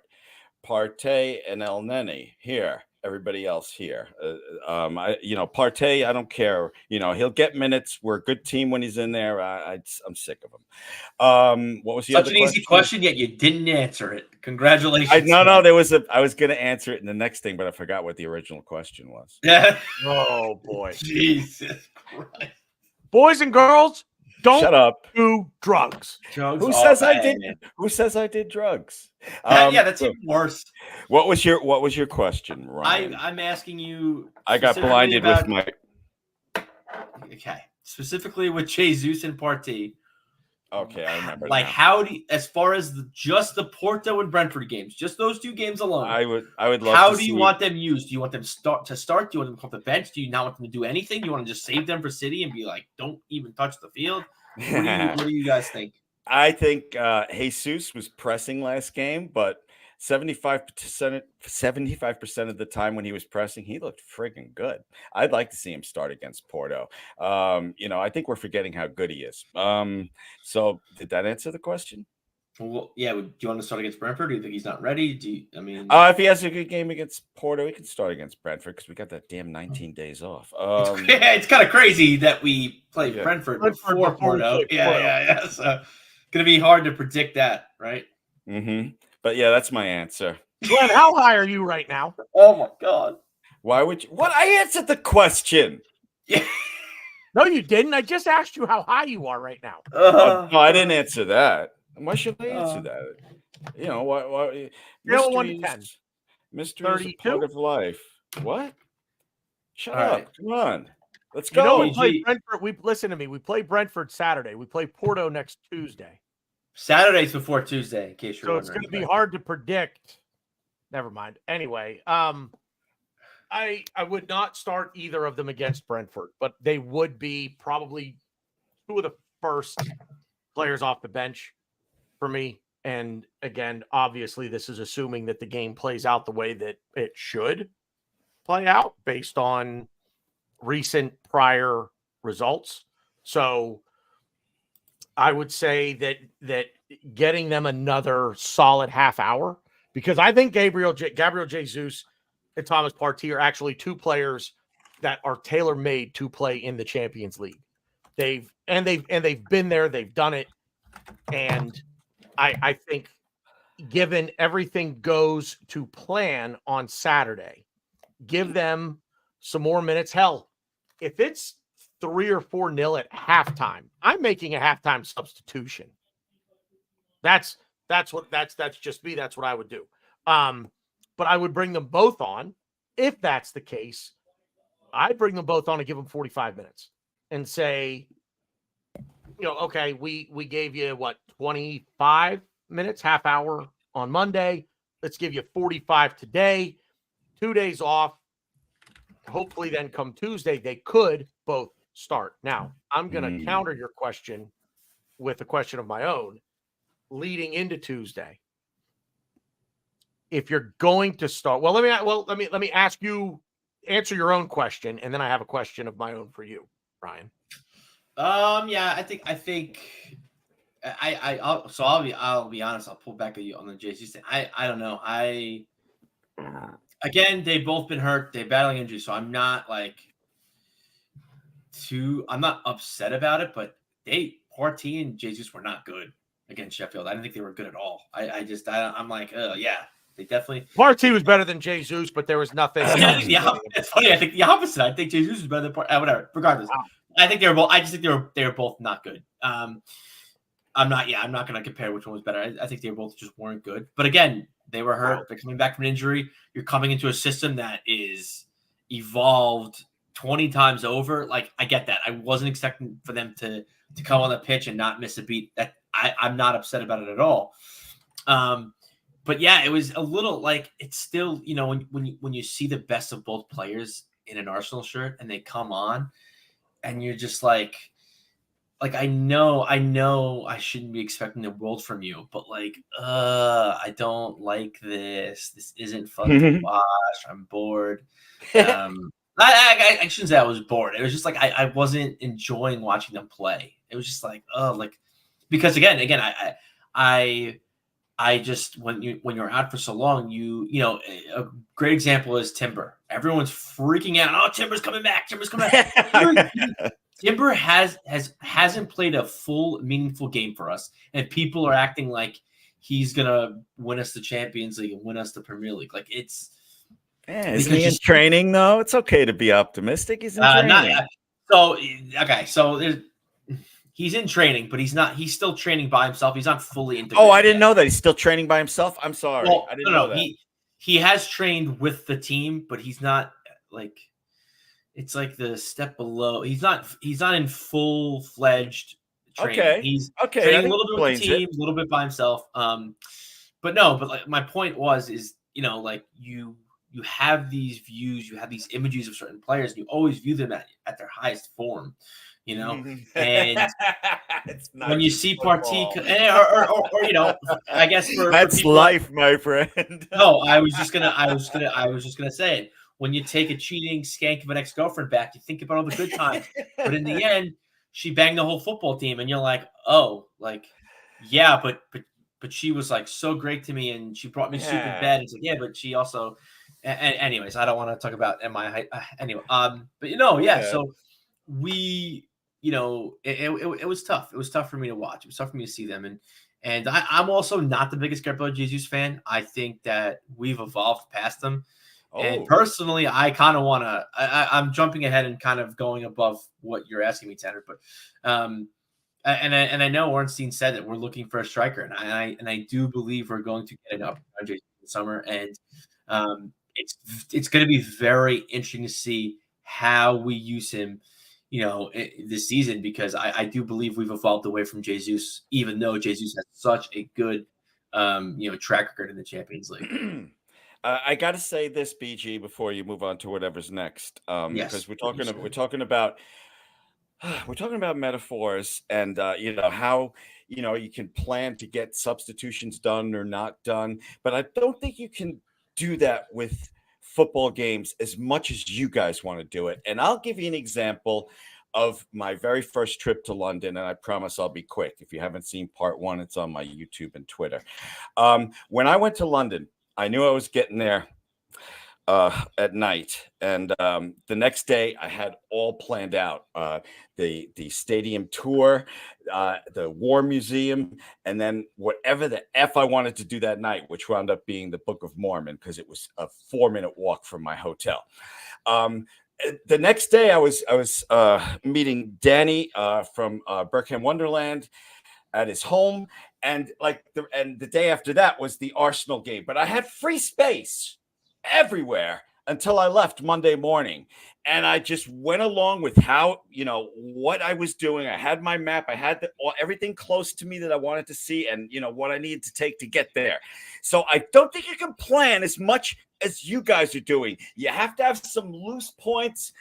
Speaker 3: Partey and El Neni here. Everybody else here. Partey, I don't care. He'll get minutes. We're a good team when he's in there. I'm sick of him. What was the
Speaker 2: Such
Speaker 3: other
Speaker 2: an easy question, yet you didn't answer it. Congratulations.
Speaker 3: No. There was I was going to answer it in the next thing, but I forgot what the original question was.
Speaker 2: Yeah.
Speaker 1: Oh boy.
Speaker 2: Jesus Christ.
Speaker 1: Boys and girls, don't
Speaker 3: shut up.
Speaker 1: Do drugs.
Speaker 3: Who says I did? Who says I did drugs?
Speaker 2: Yeah, that's even worse.
Speaker 3: What was your question, Ryan?
Speaker 2: I'm asking you.
Speaker 3: I got blinded with my.
Speaker 2: Okay, specifically with Jesus and Partey.
Speaker 3: Okay, I remember.
Speaker 2: Like, how do you, as far as just the Porto and Brentford games, just those 2 games alone?
Speaker 3: I would love.
Speaker 2: How do you want them used? Do you want them start? Do you want them to come off the bench? Do you not want them to do anything? Do you want to just save them for City and be like, don't even touch the field? What do you guys think?
Speaker 3: I think Jesus was pressing last game, but 75% of the time when he was pressing, he looked freaking good. I'd like to see him start against Porto. I think we're forgetting how good he is. So did that answer the question?
Speaker 2: Well, yeah. Do you want to start against Brentford? Do you think he's not ready?
Speaker 3: If he has a good game against Porto, he can start against Brentford because we got that damn 19 days off.
Speaker 2: It's kind of crazy that we play Brentford before Porto. Yeah. So gonna be hard to predict that, right?
Speaker 3: Mm-hmm. But yeah, that's my answer.
Speaker 1: Glenn, how high are you right now?
Speaker 2: Oh my god!
Speaker 3: Why would you? What? I answered the question.
Speaker 2: Yeah.
Speaker 1: No, you didn't. I just asked you how high you are right now.
Speaker 3: No, I didn't answer that. Why should I answer that? Why? Mysteries are part of life. What? Shut up! Come on, let's go.
Speaker 1: We play Brentford. Listen to me. We play Brentford Saturday. We play Porto next Tuesday.
Speaker 2: Saturday's before Tuesday, in case you're
Speaker 1: so
Speaker 2: wondering.
Speaker 1: It's going to be hard to predict. Never mind. Anyway, I would not start either of them against Brentford, but they would be probably 2 of the first players off the bench for me. And again, obviously, this is assuming that the game plays out the way that it should play out based on recent prior results. So I would say that getting them another solid half hour, because I think Gabriel Jesus and Thomas Partey are actually 2 players that are tailor-made to play in the Champions League. They've been there, they've done it, and I think given everything goes to plan on Saturday, give them some more minutes. Hell, if it's 3 or 4-0 at halftime, I'm making a halftime substitution. That's just me. That's what I would do. But I would bring them both on. If that's the case, I'd bring them both on and give them 45 minutes and say, okay, we gave you 25 minutes, half hour on Monday. Let's give you 45 today, 2 days off. Hopefully then come Tuesday, they could both start. Now, I'm going to counter your question with a question of my own leading into Tuesday. If you're going to start, let me ask you, answer your own question, and then I have a question of my own for you, Ryan.
Speaker 2: Yeah, I think I'll be honest. I'll pull back on the JC thing. I don't know. Again, they've both been hurt. They're battling injuries, so I'm not I'm not upset about it. But Partey and Jesus were not good against Sheffield. I didn't think they were good at all. I'm like, oh yeah, they definitely.
Speaker 1: Partey was better than Jesus, but there was nothing.
Speaker 2: It's funny. I think the opposite. I think Jesus was better than Partey. Whatever. Regardless,
Speaker 1: Wow.
Speaker 2: I think they were both. I just think they were both not good. I'm not going to compare which one was better. I think they both just weren't good. But again, they were hurt. Wow. They're coming back from an injury. You're coming into a system that is evolved 20 times over. Like, I get that. I wasn't expecting for them to come on the pitch and not miss a beat. That I'm not upset about it at all. But yeah, it was a little like, it's still, you know, when you see the best of both players in an Arsenal shirt and they come on and you're just like I know I shouldn't be expecting the world from you, but like, I don't like this. This isn't fun to watch. I'm bored. I shouldn't say I was bored. It was just like I wasn't enjoying watching them play. It was just like, because again, I just when you're out for so long, you know, a great example is Timber. Everyone's freaking out. Oh, Timber's coming back. Timber hasn't played a full meaningful game for us, and people are acting like he's gonna win us the Champions League and win us the Premier League. Like, it's
Speaker 3: is he in training though? It's okay to be optimistic. He's in training.
Speaker 2: So he's in training, but he's not. He's still training by himself. He's not fully integrated.
Speaker 3: Oh, I didn't know that. He's still training by himself. I'm sorry.
Speaker 2: Well,
Speaker 3: I didn't know that.
Speaker 2: He has trained with the team, but he's not like. It's like the step below. He's not in full-fledged training.
Speaker 3: Okay.
Speaker 2: He's
Speaker 3: training
Speaker 2: a little bit with the team, a little bit by himself. But like my point is, you know, like you have these views, you have these images of certain players, and you always view them at their highest form, you know. And when you see Partey, or you know, I guess
Speaker 3: that's
Speaker 2: people,
Speaker 3: life, my friend.
Speaker 2: No, I was just gonna say it. When you take a cheating skank of an ex-girlfriend back, you think about all the good times. But in the end, she banged the whole football team, and you're like, oh, like, yeah, but she was like so great to me, and she brought me soup in bed. It's like, yeah, but she also. Anyways, I don't want to talk about MI anyway. But you know, yeah. So we, you know, it was tough. It was tough for me to watch. It was tough for me to see them, and I'm also not the biggest Gabriel Jesus fan. I think that we've evolved past them. And personally, I kind of want to. I'm jumping ahead and kind of going above what you're asking me, Tanner. But, and I know Ornstein said that we're looking for a striker, and I do believe we're going to get an opportunity in the summer, and it's going to be very interesting to see how we use him, you know, this season, because I do believe we've evolved away from Jesus, even though Jesus has such a good, you know, track record in the Champions League.
Speaker 3: I got to say this, BG, before you move on to whatever's next, because we're talking about metaphors and you know, how, you know, you can plan to get substitutions done or not done, but I don't think you can do that with football games as much as you guys want to do it. And I'll give you an example of my very first trip to London, and I promise I'll be quick. If you haven't seen part 1, it's on my YouTube and Twitter. When I went to London, I knew I was getting there at night, and the next day I had all planned out: the stadium tour, the War Museum, and then whatever the F I wanted to do that night, which wound up being the Book of Mormon, because it was a 4-minute walk from my hotel. The next day I was meeting Danny from Birkham Wonderland at his home, and the day after that was the Arsenal game. But I had free space everywhere until I left Monday morning, and I just went along with how, you know, what I was doing. I had my map, I had everything close to me that I wanted to see, and you know what I needed to take to get there. So I don't think you can plan as much as you guys are doing. You have to have some loose points,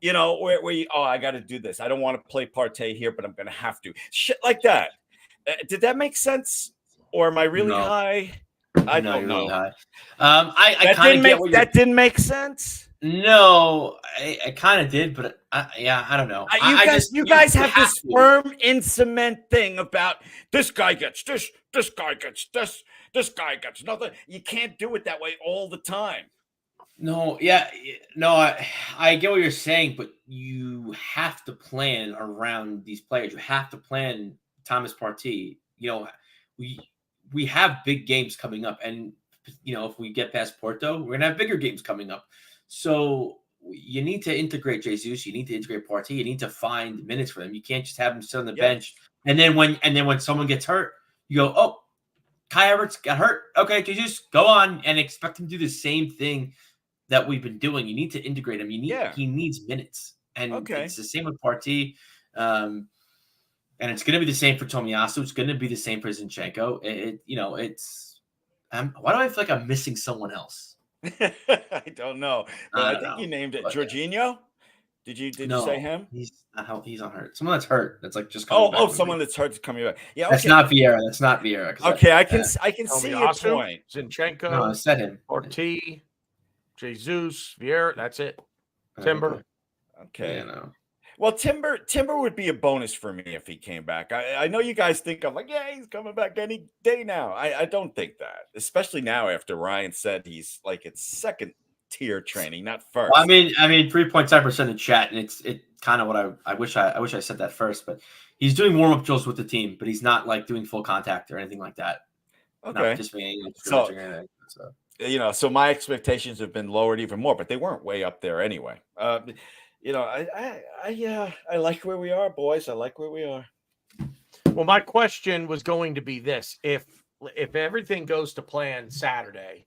Speaker 3: you know, where you, I got to do this. I don't want to play Partey here, but I'm going to have to. Shit like that. Did that make sense? Or am I really high? I don't know.
Speaker 2: Really I kind of get what
Speaker 3: that didn't make sense.
Speaker 2: No, I kind of did, but I don't know.
Speaker 3: You guys have this firm in cement thing about this guy gets this guy gets this guy gets nothing. You can't do it that way all the time.
Speaker 2: No, I get what you're saying, but you have to plan around these players. You have to plan Thomas Partey, we have big games coming up, and if we get past Porto, we're gonna have bigger games coming up. So you need to integrate Jesus, you need to integrate Partey, you need to find minutes for them. You can't just have them sit on the bench, and then when someone gets hurt, you go, oh, Kai Havertz got hurt. Okay, Jesus, go on, and expect him to do the same thing that we've been doing. You need to integrate him. He needs minutes, and it's the same with Partey. And it's going to be the same for Tomiyasu. It's going to be the same for Zinchenko. It's why do I feel like I'm missing someone else?
Speaker 3: I don't know, but I think you named it. Jorginho? Did you say him?
Speaker 2: He's on hurt. Someone that's hurt. That's like just coming back.
Speaker 3: Someone that's hurt is coming back. Yeah,
Speaker 2: okay. That's not Vieira.
Speaker 3: Okay, I can see your point.
Speaker 1: Zinchenko.
Speaker 2: No, I said him.
Speaker 1: Ortiz, Jesus, Vieira. That's it. Timber.
Speaker 3: Okay.
Speaker 2: Yeah, no.
Speaker 3: Well, Timber would be a bonus for me if he came back. I know you guys think I'm like, yeah, he's coming back any day now. I don't think that, especially now after Ryan said he's like it's second tier training, not first.
Speaker 2: Well, I mean 3.7% in chat, and it's kind of what I wish I said that first, but he's doing warm up drills with the team, but he's not like doing full contact or anything like that.
Speaker 3: Okay. So my expectations have been lowered even more, but they weren't way up there anyway. I like where we are, boys. I like where we are.
Speaker 1: Well, my question was going to be this: if everything goes to plan Saturday,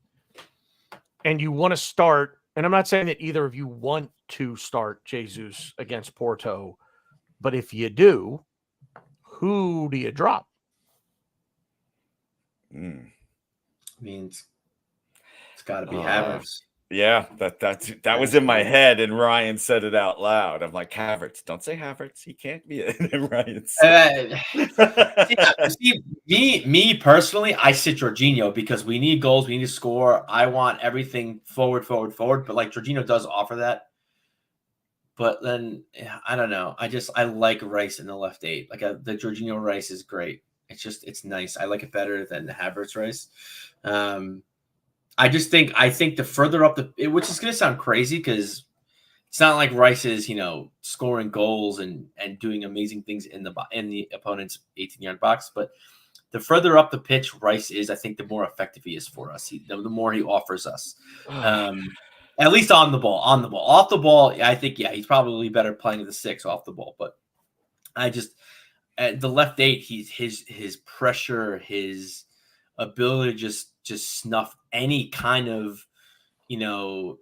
Speaker 1: and you want to start, and I'm not saying that either of you want to start Jesus against Porto, but if you do, who do you drop?
Speaker 2: Means it's got to be Havertz.
Speaker 3: Yeah, that was in my head, and Ryan said it out loud. I'm like, Havertz, don't say Havertz. He can't be it. And Ryan said
Speaker 2: see, me personally, I sit Jorginho because we need goals, we need to score. I want everything forward. But like Jorginho does offer that. But then I don't know. I like Rice in the left 8. Like the Jorginho Rice is great. It's nice. I like it better than the Havertz Rice. I think the further up which is going to sound crazy because it's not like Rice is, scoring goals and doing amazing things in the opponent's 18-yard box. But the further up the pitch Rice is, I think the more effective he is for us. The more he offers us, at least on the ball. Off the ball, I think he's probably better playing at the 6 off the ball. But I just at the left 8, his pressure, his ability to just snuff any kind of,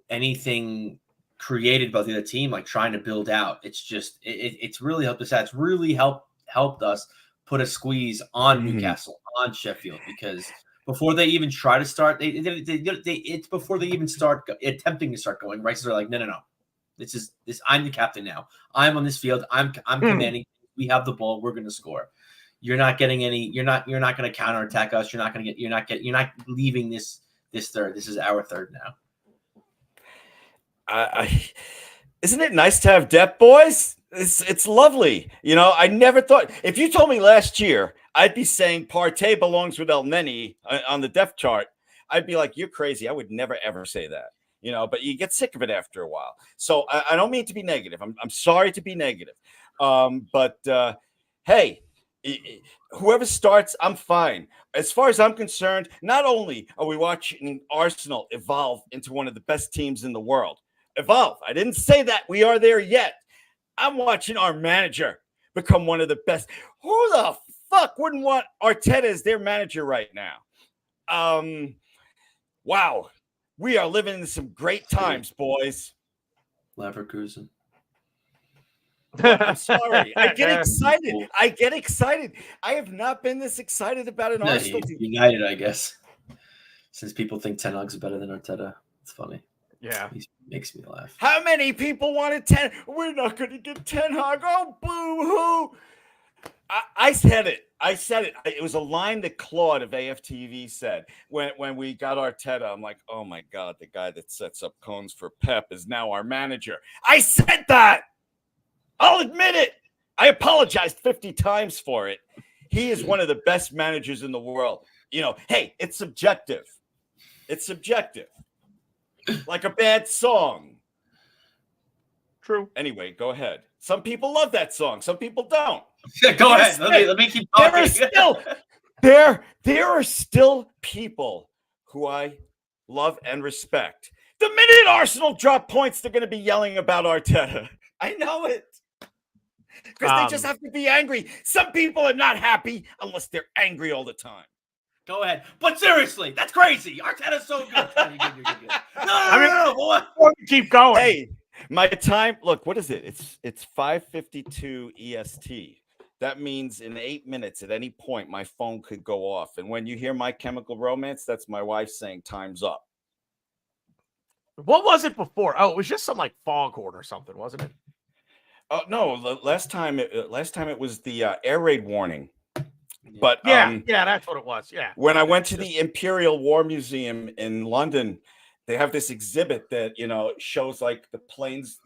Speaker 2: anything created by the other team, like trying to build out. It's really helped us out. It's really helped us put a squeeze on Newcastle, on Sheffield, because before they even try to start, it's before they even start attempting to start going. Rice are like, no. This. I'm the captain now. I'm on this field. I'm commanding. We have the ball. We're going to score. You're not getting any. You're not going to counterattack us. You're not leaving this third. This is our third now.
Speaker 3: Isn't it nice to have depth, boys? It's lovely. I never thought. If you told me last year, I'd be saying Partey belongs with El Neni on the depth chart. I'd be like, you're crazy. I would never ever say that. But you get sick of it after a while. So I don't mean to be negative. I'm sorry to be negative. But hey. Whoever starts, I'm fine. As far as I'm concerned, not only are we watching Arsenal evolve into one of the best teams in the world, evolve. I didn't say that we are there yet. I'm watching our manager become one of the best. Who the fuck wouldn't want Arteta as their manager right now? Wow. We are living in some great times, boys.
Speaker 2: Leverkusen.
Speaker 3: I'm sorry. I get excited. I have not been this excited about an Arsenal team.
Speaker 2: United, I guess. Since people think Ten Hag's better than Arteta. It's funny.
Speaker 1: Yeah.
Speaker 2: He makes me laugh.
Speaker 3: How many people wanted 10? We're not going to get Ten Hag. Oh, boo-hoo. I said it. It was a line that Claude of AFTV said when we got Arteta. I'm like, oh, my God, the guy that sets up cones for Pep is now our manager. I said that. I'll admit it. I apologized 50 times for it. He is one of the best managers in the world. Hey, it's subjective. It's subjective. Like a bad song.
Speaker 1: True.
Speaker 3: Anyway, go ahead. Some people love that song. Some people don't.
Speaker 2: Go ahead. Let me keep talking.
Speaker 3: There are still people who I love and respect. The minute Arsenal drop points, they're going to be yelling about Arteta. I know it. Because they just have to be angry. Some people are not happy unless they're angry all the time.
Speaker 2: Go ahead. But seriously, that's crazy. Arteta's so good. No, boy.
Speaker 1: Keep going.
Speaker 3: Hey, my time. Look, what is it? It's 5:52 EST. That means in 8 minutes, at any point, my phone could go off. And when you hear My Chemical Romance, that's my wife saying time's up.
Speaker 1: What was it before? Oh, it was just some like foghorn or something, wasn't it?
Speaker 3: Oh no! Last time it was the air raid warning. But
Speaker 1: yeah, that's what it was. Yeah.
Speaker 3: When I went to the Imperial War Museum in London, they have this exhibit that shows like the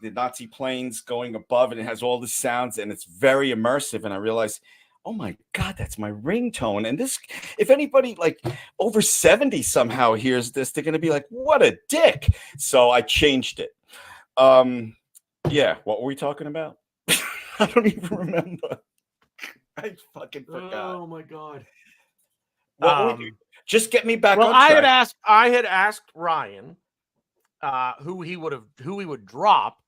Speaker 3: Nazi planes going above, and it has all the sounds, and it's very immersive. And I realized, oh my God, that's my ringtone. And this, if anybody like over 70 somehow hears this, they're gonna be like, what a dick. So I changed it. Yeah, what were we talking about? I don't even remember. I fucking forgot.
Speaker 1: Oh my God.
Speaker 3: Just get me back on
Speaker 1: track. I had asked Ryan who he would drop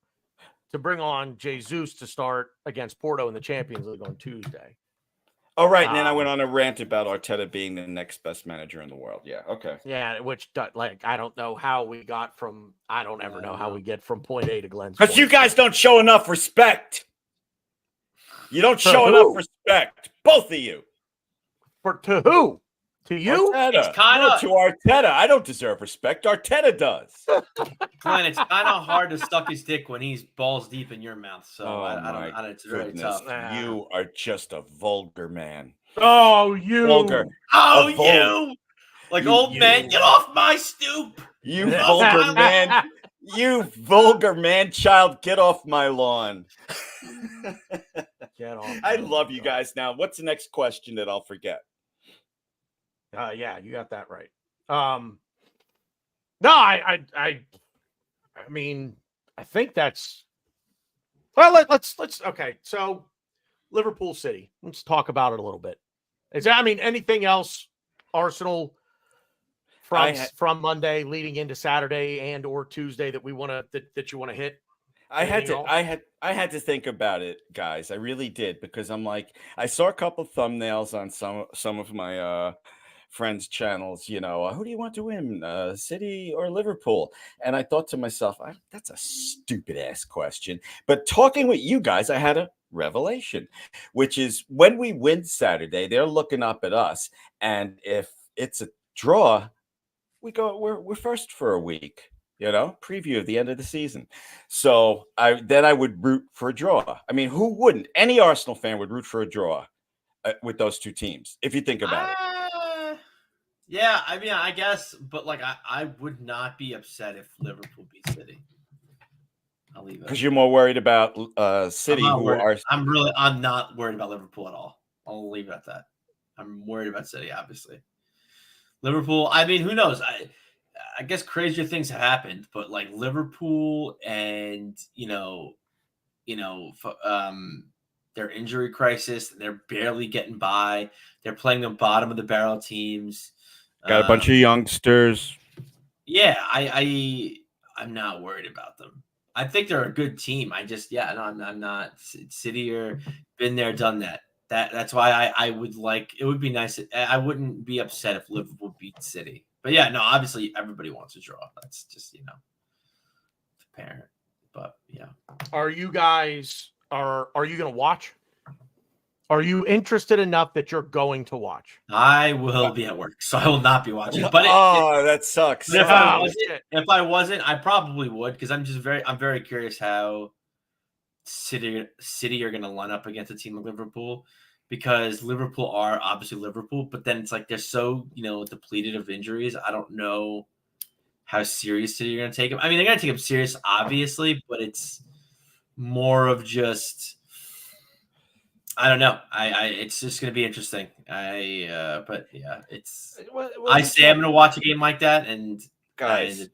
Speaker 1: to bring on Jesus to start against Porto in the Champions League on Tuesday.
Speaker 3: Oh, right. And then I went on a rant about Arteta being the next best manager in the world. Yeah. Okay.
Speaker 1: Yeah. Which, like, I don't know how we got from, I don't ever know how we get from point A to Glenn's.
Speaker 3: Because you guys don't show enough respect. You don't show enough respect. Both of you.
Speaker 1: To who? To you?
Speaker 2: It's to
Speaker 3: Arteta. I don't deserve respect. Arteta does.
Speaker 2: Glenn, it's kind of hard to suck his dick when he's balls deep in your mouth. So it's really tough.
Speaker 3: You are just a vulgar man.
Speaker 1: Oh, you.
Speaker 3: Vulgar.
Speaker 2: Oh, you. Like old man, get off my stoop.
Speaker 3: You vulgar man. You vulgar man child, get off my lawn.
Speaker 1: Get off.
Speaker 3: I love you guys now. What's the next question that I'll forget?
Speaker 1: Yeah, you got that right. No, I mean, I think that's well. Let's okay. So, Liverpool City. Let's talk about it a little bit. Anything else? Arsenal from Monday leading into Saturday and or Tuesday that we want to that you want to hit.
Speaker 3: I had to think about it, guys. I really did, because I'm like, I saw a couple thumbnails on some of my friends' channels, who do you want to win, City or Liverpool? And I thought to myself, that's a stupid ass question. But talking with you guys, I had a revelation, which is when we win Saturday, they're looking up at us, and if it's a draw, we're first for a week. Preview of the end of the season. So I would root for a draw. I mean, who wouldn't? Any Arsenal fan would root for a draw with those two teams, if you think about it.
Speaker 2: Yeah, I guess, but like I would not be upset if Liverpool beat City. I'll leave it.
Speaker 3: Because you're more worried about City,
Speaker 2: I'm not worried about Liverpool at all. I'll leave it at that. I'm worried about City, obviously. Liverpool, who knows? I guess crazier things have happened, but like Liverpool and their injury crisis, they're barely getting by. They're playing the bottom of the barrel teams.
Speaker 3: Got a bunch of youngsters.
Speaker 2: Yeah, I'm not worried about them. I think they're a good team. I'm not. City or been there, done that. That's why I would like. It would be nice. I wouldn't be upset if Liverpool beat City. But yeah, no. Obviously, everybody wants a draw. That's just apparent. But yeah.
Speaker 1: Are you guys are you going to watch? Are you interested enough that you're going to watch?
Speaker 2: I will be at work, so I will not be watching. But
Speaker 3: that sucks.
Speaker 2: If I wasn't, I probably would, because I'm very curious how City are going to line up against a team like Liverpool, because Liverpool are obviously Liverpool, but then it's like they're so depleted of injuries. I don't know how serious City are going to take them. They're going to take them serious, obviously, but it's more of just. I don't know. It's just going to be interesting. But yeah, it's. I say I'm going to watch a game like that, and
Speaker 3: guys,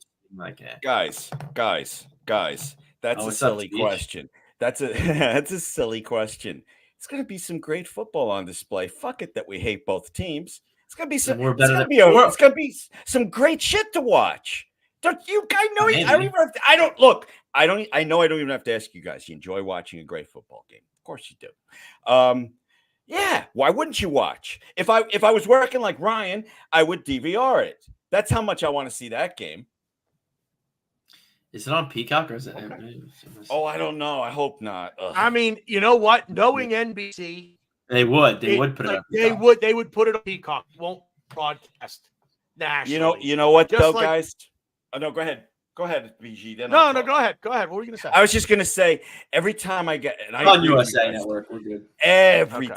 Speaker 3: that's a silly question. That's a silly question. It's going to be some great football on display. Fuck it that we hate both teams. It's going to be some.
Speaker 2: We're
Speaker 3: It's
Speaker 2: better
Speaker 3: going to
Speaker 2: than
Speaker 3: be
Speaker 2: before.
Speaker 3: it's going to be some great shit to watch. Don't you guys know?
Speaker 2: Maybe.
Speaker 3: I don't even have to, I don't look. I don't. I know I don't even have to ask you guys. You enjoy watching a great football game. Of course you do. Yeah. Why wouldn't you watch? If I was working like Ryan, I would DVR it. That's how much I want to see that game.
Speaker 2: Is it on Peacock or is it?
Speaker 1: Okay.
Speaker 3: Oh, I don't know. I hope not. Ugh.
Speaker 1: I mean, you know what? Knowing NBC,
Speaker 2: They would put it
Speaker 1: like,
Speaker 2: on Peacock.
Speaker 1: they would put it on Peacock. Won't broadcast nationally.
Speaker 3: You know what
Speaker 1: Just
Speaker 3: though,
Speaker 1: like-
Speaker 3: guys? Oh no, go ahead, BG. Then
Speaker 1: No,
Speaker 3: I'll
Speaker 1: no,
Speaker 3: talk.
Speaker 1: go ahead. What were you gonna say?
Speaker 3: I was just gonna say every time I get, and I
Speaker 2: On
Speaker 3: agree with you
Speaker 2: USA
Speaker 3: guys,
Speaker 2: Network, we're good.
Speaker 3: every
Speaker 1: Okay.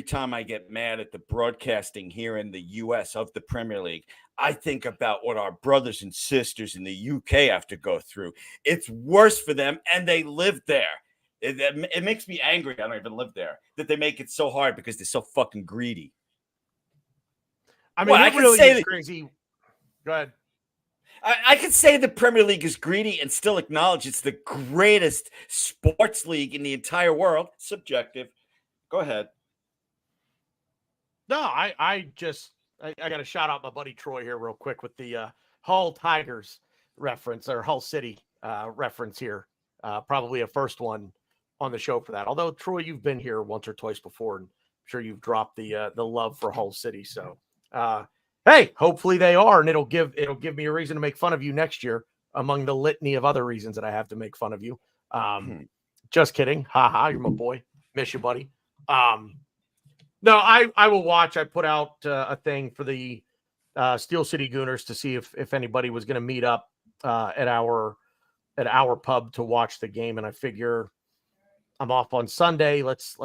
Speaker 3: time I get mad at the broadcasting here in the US of the Premier League, I think about what our brothers and sisters in the UK have to go through. It's worse for them, and they live there. It makes me angry. I don't even live there, that they make it so hard because they're so fucking greedy.
Speaker 1: I mean,
Speaker 3: Well, I
Speaker 1: it
Speaker 3: can
Speaker 1: really
Speaker 3: say
Speaker 1: is
Speaker 3: that-
Speaker 1: crazy. Go ahead.
Speaker 3: I could say the Premier League is greedy and still acknowledge it's the greatest sports league in the entire world. Subjective. Go ahead.
Speaker 1: No, I got to shout out my buddy Troy here real quick with the Hull Tigers reference or Hull City reference here. Probably a first one on the show for that. Although Troy, you've been here once or twice before, and I'm sure you've dropped the love for Hull City. So, hey, hopefully they are, and it'll give me a reason to make fun of you next year among the litany of other reasons that I have to make fun of you. Just kidding. Ha, you're my boy. Miss you, buddy. No, I will watch. I put out a thing for the Steel City Gooners to see if anybody was going to meet up at our pub to watch the game, and I figure I'm off on Sunday. Let's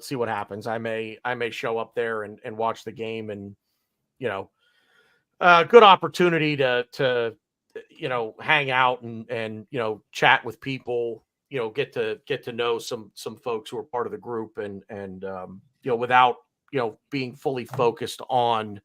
Speaker 1: see what happens. I may show up there and watch the game, and good opportunity to hang out and chat with people. Get to know some folks who are part of the group, and without being fully focused on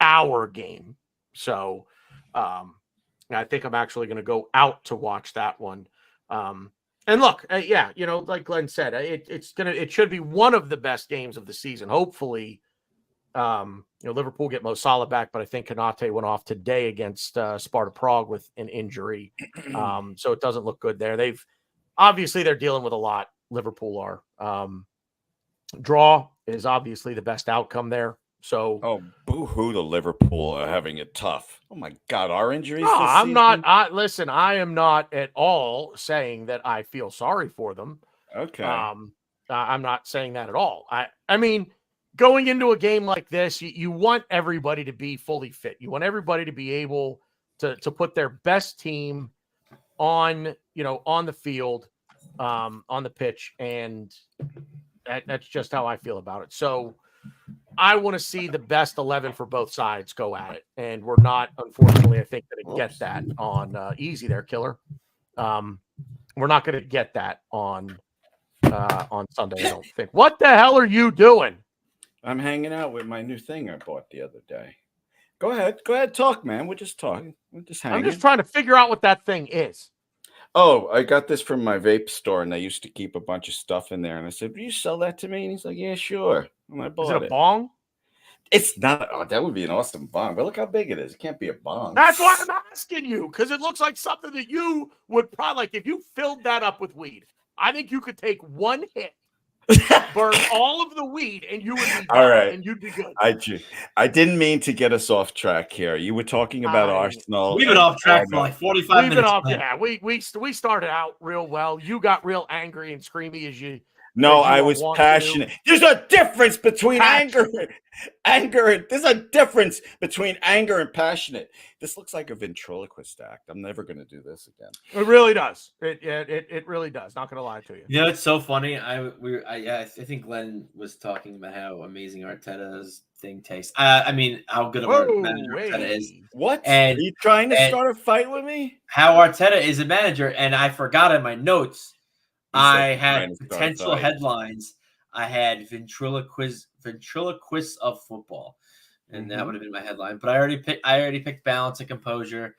Speaker 1: our game. So I think I'm actually going to go out to watch that one. And look, like Glenn said, it should be one of the best games of the season. Hopefully, Liverpool get Mo Salah back, but I think Konate went off today against Sparta Prague with an injury. So it doesn't look good there. They're dealing with a lot. Liverpool are. Draw is obviously the best outcome there. So,
Speaker 3: boo-hoo to Liverpool are having it tough. Oh my God, our injuries.
Speaker 1: No,
Speaker 3: this
Speaker 1: I'm
Speaker 3: season?
Speaker 1: not. Listen, I am not at all saying that I feel sorry for them.
Speaker 3: Okay.
Speaker 1: I'm not saying that at all. I mean, going into a game like this, you want everybody to be fully fit. You want everybody to be able to put their best team on the field, on the pitch, and that's just how I feel about it. So I want to see the best 11 for both sides go at it, and we're not, unfortunately, I think, going to get that on easy there, killer. We're not going to get that on Sunday, I don't think. What the hell are you doing?
Speaker 3: I'm hanging out with my new thing I bought the other day. Go ahead, talk, man. We're just talking. We're just hanging.
Speaker 1: I'm just trying to figure out what that thing is.
Speaker 3: Oh, I got this from my vape store, and I used to keep a bunch of stuff in there. And I said, "Will you sell that to me?" And he's like, "Yeah, sure." And I bought
Speaker 1: Is it a bong?
Speaker 3: It's not. Oh, that would be an awesome bong. But look how big it is. It can't be a bong.
Speaker 1: That's why I'm asking you, because it looks like something that you would probably like. If you filled that up with weed, I think you could take one hit, burn all of the weed, and you would be done,
Speaker 3: All right.
Speaker 1: and you'd be good.
Speaker 3: I didn't mean to get us off track here. You were talking about Arsenal.
Speaker 2: We've been off track for like 45
Speaker 1: We've
Speaker 2: minutes.
Speaker 1: been off. Yeah, we started out real well. You got real angry and screamy as you.
Speaker 3: No,
Speaker 1: as you
Speaker 3: I
Speaker 1: were
Speaker 3: was
Speaker 1: wont to.
Speaker 3: passionate. There's a difference between anger. There's a difference between anger and passionate. This looks like a ventriloquist act. I'm never going to do this again.
Speaker 1: It really does. It really does. Not going to lie to you.
Speaker 2: You know, it's so funny. I think Glenn was talking about how amazing Arteta's thing tastes. I mean, how good of a manager Arteta is.
Speaker 3: What?
Speaker 2: And
Speaker 3: are you trying to start a fight with me?
Speaker 2: How Arteta is a manager, and I forgot in my notes. I had potential headlines. I had ventriloquists of football, and that would have been my headline. But I already picked balance and composure.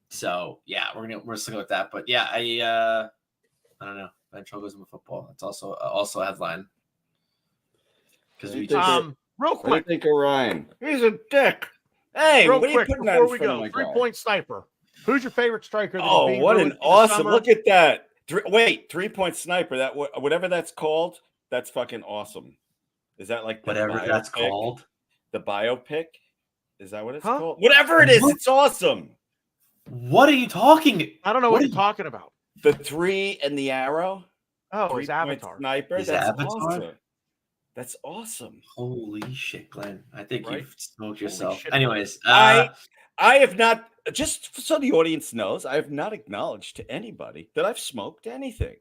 Speaker 2: So yeah, we're still go with that. But yeah, I don't know. Ventriloquism of football. It's also a headline. Because we
Speaker 1: real
Speaker 3: What do you
Speaker 1: quick,
Speaker 3: think of Ryan?
Speaker 1: he's a dick.
Speaker 3: Hey,
Speaker 1: Real
Speaker 3: what are you
Speaker 1: quick,
Speaker 3: putting that
Speaker 1: before
Speaker 3: in
Speaker 1: we
Speaker 3: front of
Speaker 1: go,
Speaker 3: my guy?
Speaker 1: 3-point sniper. Who's your favorite striker? That is
Speaker 3: Oh,
Speaker 1: being
Speaker 3: what
Speaker 1: ruined
Speaker 3: an
Speaker 1: for the
Speaker 3: awesome!
Speaker 1: summer?
Speaker 3: Look at that. 3-point sniper. That whatever that's called. That's fucking awesome. Is that like the
Speaker 2: whatever that's
Speaker 3: biopic?
Speaker 2: called.
Speaker 3: The biopic? Is that what it's
Speaker 1: Huh?
Speaker 3: called? Whatever it is,
Speaker 2: What?
Speaker 3: it's awesome.
Speaker 2: What are you talking?
Speaker 1: I don't know what you're talking about.
Speaker 3: The 3 and the arrow.
Speaker 1: Oh, his
Speaker 3: 3-point
Speaker 1: avatar.
Speaker 3: sniper.
Speaker 2: His
Speaker 3: That's
Speaker 2: avatar?
Speaker 3: awesome. That's awesome.
Speaker 2: Holy shit, Glenn! I think
Speaker 3: Right?
Speaker 2: you've smoked
Speaker 1: Holy
Speaker 2: yourself.
Speaker 1: shit,
Speaker 2: Anyways,
Speaker 3: I have not. Just so the audience knows, I have not acknowledged to anybody that I've smoked anything.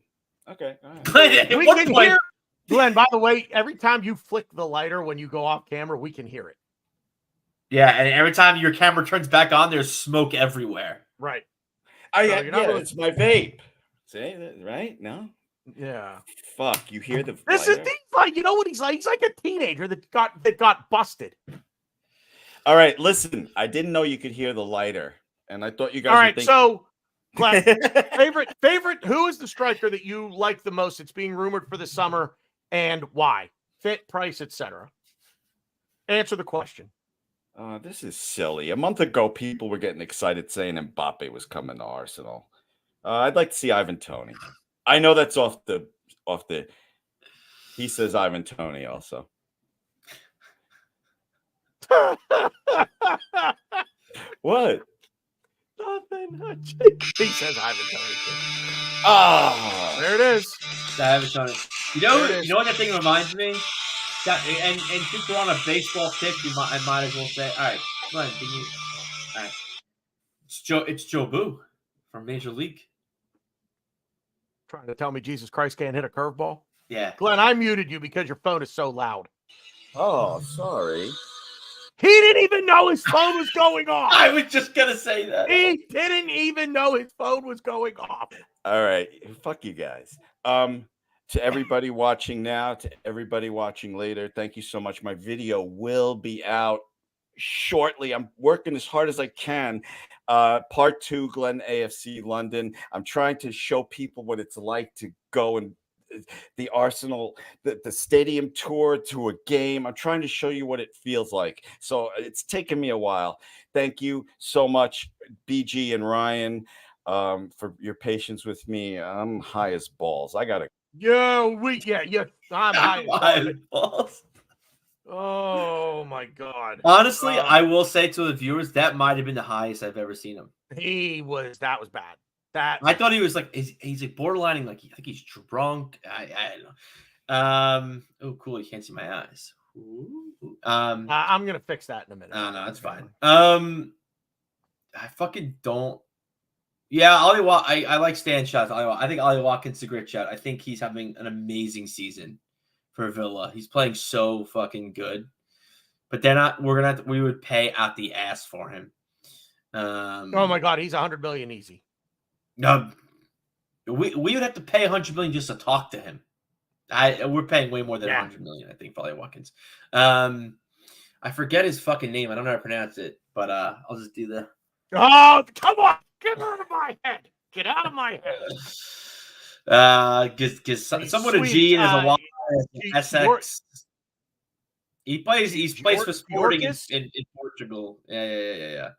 Speaker 3: Okay. All right.
Speaker 2: Glenn,
Speaker 1: We
Speaker 2: what
Speaker 1: can
Speaker 2: point-
Speaker 1: hear. Glenn, by the way, every time you flick the lighter when you go off camera, we can hear it.
Speaker 2: Yeah, and every time your camera turns back on, there's smoke everywhere.
Speaker 1: Right.
Speaker 3: I
Speaker 1: So you're not really-
Speaker 3: it's my vape. See, right? No.
Speaker 1: Yeah.
Speaker 3: Fuck, you hear the
Speaker 1: This
Speaker 3: lighter?
Speaker 1: is like, you know what he's like? He's like a teenager that got busted.
Speaker 3: All right, listen. I didn't know you could hear the lighter, and I thought you guys.
Speaker 1: All right,
Speaker 3: would
Speaker 1: so Glenn, favorite. Who is the striker that you like the most? It's being rumored for the summer, and why? Fit, price, etc. Answer the question.
Speaker 3: This is silly. A month ago, people were getting excited saying Mbappe was coming to Arsenal. I'd like to see Ivan Toney. I know that's off the. He says Ivan Toney also. What?
Speaker 1: Nothing. He says Ivan Toney.
Speaker 3: Ah,
Speaker 1: There it is.
Speaker 2: Ivan Toney. You know what that thing reminds me? And since we're on a baseball kick, I might as well say, all right, Glenn, all right. It's Joe Boo from Major League.
Speaker 1: Trying to tell me Jesus Christ can't hit a curveball?
Speaker 2: Yeah.
Speaker 1: Glenn, I muted you because your phone is so loud.
Speaker 3: Oh, sorry.
Speaker 1: He didn't even know his phone was going off.
Speaker 2: I was just gonna say that.
Speaker 1: He didn't even know his phone was going off.
Speaker 3: All right. Fuck you guys. To everybody watching now, to everybody watching later, thank you so much. My video will be out shortly. I'm working as hard as I can. Part 2, Glen AFC London. I'm trying to show people what it's like to go and the Arsenal, the stadium tour to a game. I'm trying to show you what it feels like. So it's taken me a while. Thank you so much, BG and Ryan, for your patience with me. I'm high as balls. I gotta.
Speaker 1: Yeah. I'm high as
Speaker 2: balls.
Speaker 1: Oh my God.
Speaker 2: Honestly, I will say to the viewers that might have been the highest I've ever seen him.
Speaker 1: That was bad.
Speaker 2: I thought he was like he's like borderlining, like I think he's drunk. I don't know. Oh, cool. You can't see my eyes.
Speaker 1: I'm gonna fix that in a minute.
Speaker 2: No, that's fine. I fucking don't. Yeah, Ollie I like Stan shots. I think Ollie Watkins is a great shot. I think he's having an amazing season for Villa. He's playing so fucking good. But they're not. We would pay out the ass for him.
Speaker 1: Oh my God, he's $100 million easy.
Speaker 2: No, we would have to pay $100 million just to talk to him. We're paying way more than $100 million, I think, for Ollie Watkins. I forget his fucking name. I don't know how to pronounce it, but I'll just do the.
Speaker 1: Oh, come on! Get out of my head! Get out of my head!
Speaker 2: Because someone a G and there's a Y, SX. He plays for Sporting in Portugal. Yeah.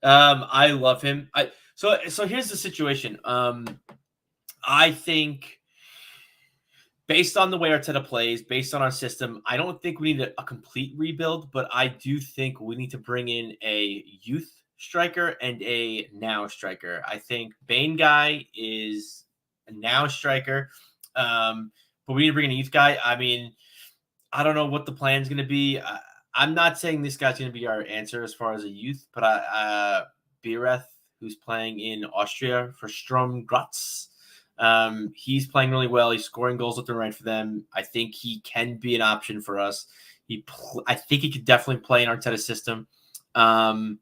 Speaker 2: I love him. So here's the situation. I think based on the way Arteta plays, based on our system, I don't think we need a complete rebuild, but I do think we need to bring in a youth striker and a now striker. I think Bane guy is a now striker, but we need to bring in a youth guy. I mean, I don't know what the plan is going to be. I'm not saying this guy's going to be our answer as far as a youth, but Biereth, who's playing in Austria for Sturm Graz, he's playing really well. He's scoring goals left and right for them. I think he can be an option for us. I think he could definitely play in Arteta's system. Yeah,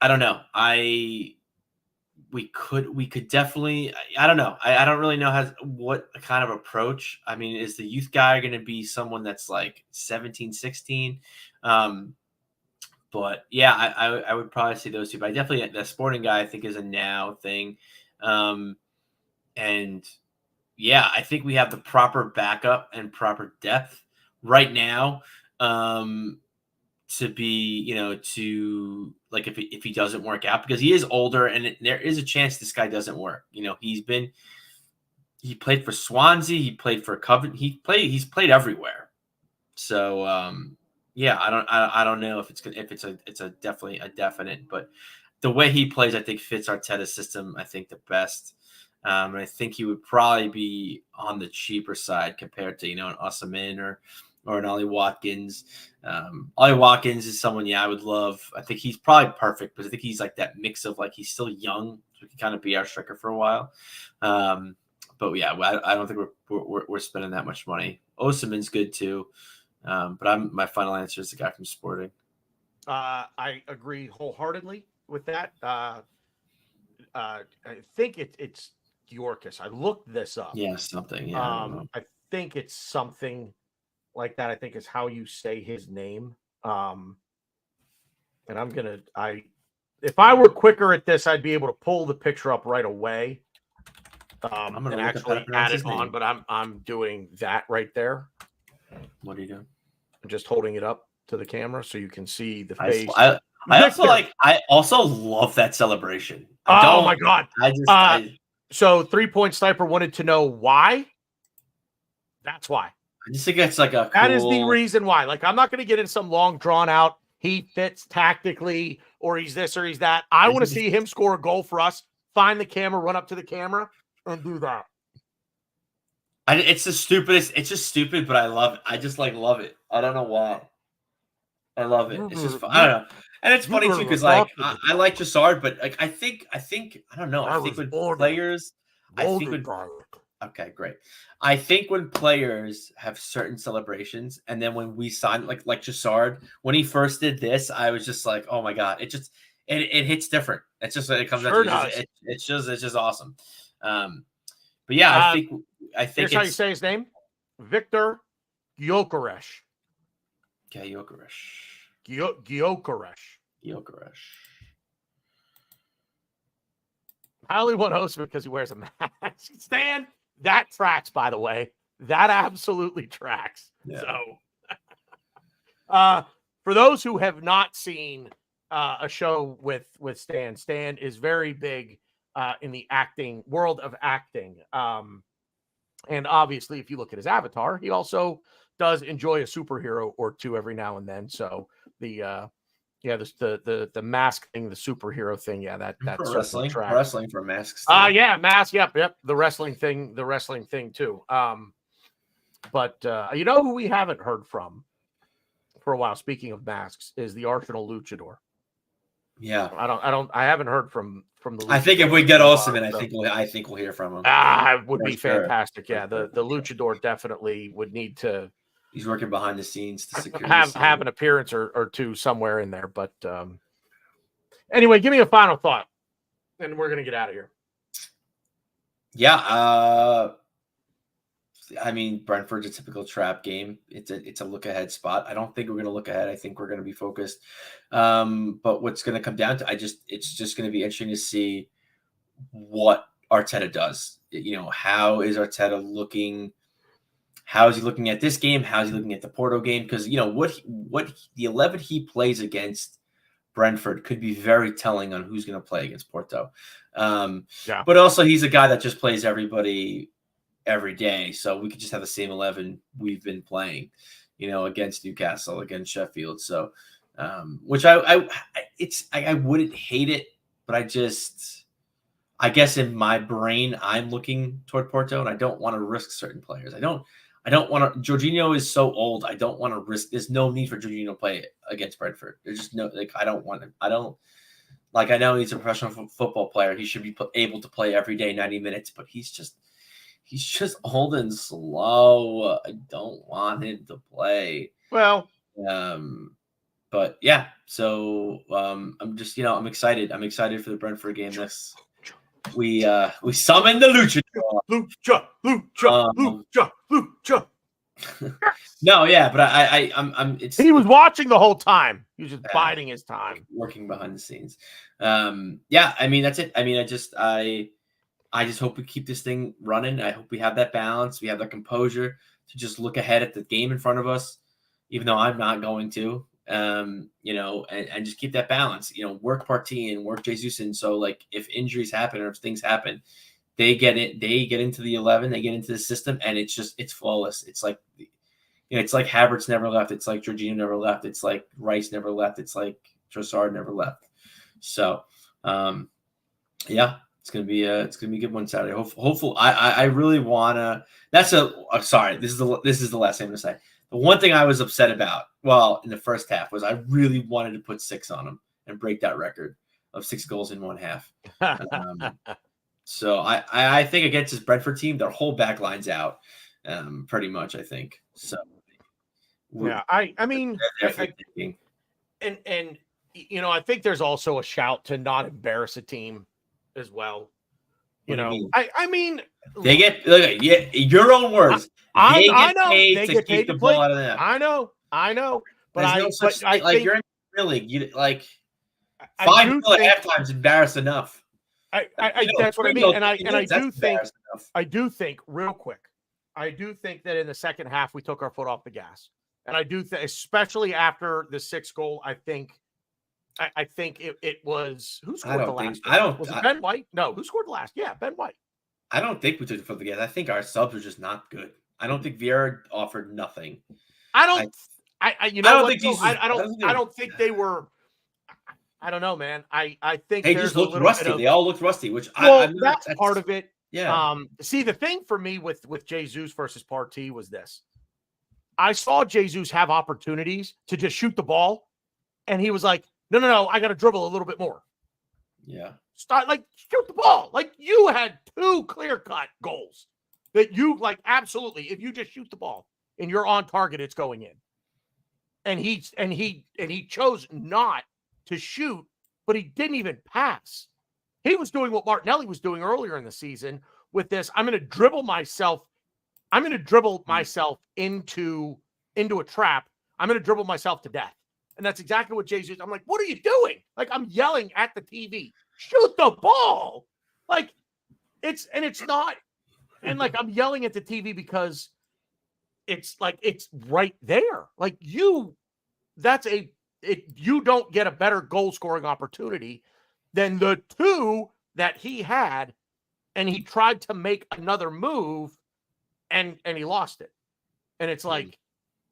Speaker 2: I don't know. We could definitely. I don't know. I don't really know what kind of approach. I mean, is the youth guy going to be someone that's like 17, 16? But yeah, I would probably say those two. But I definitely the Sporting guy I think is a now thing, and yeah, I think we have the proper backup and proper depth right now to be, to like if he doesn't work out, because he is older and there is a chance this guy doesn't work. He played for Swansea, he played for Coventry, he's played everywhere. So yeah, I don't know if it's definitely a definite, but the way he plays, I think fits Arteta's system, I think the best. And I think he would probably be on the cheaper side compared to, an Osimhen or an Ollie Watkins. Ollie Watkins is someone, I would love. I think he's probably perfect, but I think he's like that mix of like he's still young, so he can kind of be our striker for a while. But yeah, I don't think we're spending that much money. Osimhen's good too, but my final answer is the guy from Sporting.
Speaker 1: I agree wholeheartedly with that. I think it's Yorkis. I looked this up.
Speaker 2: Yeah, something. Yeah,
Speaker 1: I think it's something like that. I think is how you say his name. And if I were quicker at this, I'd be able to pull the picture up right away. I'm gonna actually add it on, but I'm doing that right there.
Speaker 2: What are you doing?
Speaker 1: I'm just holding it up to the camera so you can see the face.
Speaker 2: I also love that celebration.
Speaker 1: Oh my god! So 3-point sniper wanted to know why. That's why.
Speaker 2: I just think it's like
Speaker 1: that is the reason why. Like, I'm not going to get in some long drawn out. He fits tactically, or he's this or he's that. I want to see him score a goal for us. Find the camera, run up to the camera, and do that.
Speaker 2: It's the stupidest. It's just stupid, but I love it. I just love it. I don't know why. I love it. It's just fun. I don't know. And it's funny too because like I like Trossard, but like I think I don't know. I think with players, okay, great. I think when players have certain celebrations, and then when we sign like Trossard, when he first did this, I was just like, oh my god, it hits different. It's just it comes out. It's just awesome. But yeah, I think
Speaker 1: here's how you say his name: Victor Gyökeres.
Speaker 2: Okay, Gyökeres.
Speaker 1: I only want Osimhen because he wears a mask. Stan, that tracks, by the way. That absolutely tracks. Yeah. So, for those who have not seen a show with Stan, Stan is very big in the acting world of acting. And obviously, if you look at his avatar, he also does enjoy a superhero or two every now and then. So the mask thing, the superhero thing, that's
Speaker 2: wrestling for masks.
Speaker 1: Yeah, mask, yep. The wrestling thing too. But you know who we haven't heard from for a while, speaking of masks, is the Arsenal Luchador.
Speaker 2: Yeah.
Speaker 1: I haven't heard from the Luchador.
Speaker 2: I think if we get Osimhen, I think we'll hear from him.
Speaker 1: It would be fantastic. Yeah, the Luchador definitely would need to.
Speaker 2: He's working behind the scenes to secure
Speaker 1: have an appearance or two somewhere in there. But anyway, give me a final thought, and we're gonna get out of here.
Speaker 2: Yeah, I mean, Brentford's a typical trap game. It's a look ahead spot. I don't think we're gonna look ahead. I think we're gonna be focused. But what's gonna come down to, it's just gonna be interesting to see what Arteta does. How is Arteta looking? How is he looking at this game? How is he looking at the Porto game? Because what the 11 he plays against Brentford could be very telling on who's going to play against Porto. But also he's a guy that just plays everybody every day, so we could just have the same 11 we've been playing, against Newcastle, against Sheffield. So, which I wouldn't hate it, but I guess in my brain I'm looking toward Porto, and I don't want to risk certain players. I don't want to. Jorginho is so old. I don't want to risk. There's no need for Jorginho to play against Brentford. There's just no. I don't want to. I know he's a professional football player. He should be able to play every day, 90 minutes. But he's just old and slow. I don't want him to play.
Speaker 1: Well,
Speaker 2: but yeah. So I'm just I'm excited. I'm excited for the Brentford game. We summon the Luchador.
Speaker 1: Lucha.
Speaker 2: No, yeah, but I'm.
Speaker 1: He was watching the whole time. He was just biding his time,
Speaker 2: working behind the scenes. Yeah, I mean that's it. I mean, I just hope we keep this thing running. I hope we have that balance. We have that composure to just look ahead at the game in front of us, even though I'm not going to. You know, and just keep that balance. You know, work Partey and work Jesus in. So like, if injuries happen or if things happen, they get it. They get into the 11. They get into the system, and it's flawless. It's like, you know, it's like Havertz never left. It's like Jorginho never left. It's like Rice never left. It's like Trossard never left. So, yeah, it's gonna be a good one Saturday. Hopefully, I really wanna. That's sorry. This is the last thing I'm gonna say. The one thing I was upset about, well, in the first half, was I really wanted to put 6 on them and break that record of 6 goals in one half. So I think against this Brentford team, their whole back line's out, pretty much. I think so.
Speaker 1: Yeah, I mean, and you know, I think there's also a shout to not embarrass a team as well. You know, I mean,
Speaker 2: they get your own words.
Speaker 1: I know
Speaker 2: they get paid to play. Ball out of that.
Speaker 1: I know, but
Speaker 2: I
Speaker 1: think
Speaker 2: you're in the league. You like 5 at halftime is embarrassed enough.
Speaker 1: That's what I mean, and I do think real quick. I do think that in the second half we took our foot off the gas. And I do think, especially after the 6th goal, I think it was who scored the last? Was it Ben White? No, who scored the last? Yeah, Ben White.
Speaker 2: I don't think we took the foot off the gas. I think our subs were just not good. I don't think Vieira offered nothing.
Speaker 1: I don't think they were. I don't know, man. I think
Speaker 2: they just looked rusty. They all looked rusty, which
Speaker 1: that's part of it.
Speaker 2: Yeah.
Speaker 1: See, the thing for me with Jesus versus Partey was this. I saw Jesus have opportunities to just shoot the ball, and he was like, no, I got to dribble a little bit more.
Speaker 2: Yeah.
Speaker 1: Shoot the ball. Like, you had 2 clear-cut goals that you, like, absolutely, if you just shoot the ball and you're on target, it's going in. And he chose not to shoot, but he didn't even pass. He was doing what Martinelli was doing earlier in the season with this. I'm going to dribble myself into a trap. I'm going to dribble myself to death. And that's exactly what Jesus. I'm like, what are you doing? Like, I'm yelling at the TV, shoot the ball. Like, it's not. And like, I'm yelling at the TV because it's like, it's right there. Like, you don't get a better goal scoring opportunity than the 2 that he had. And he tried to make another move and he lost it. And it's like,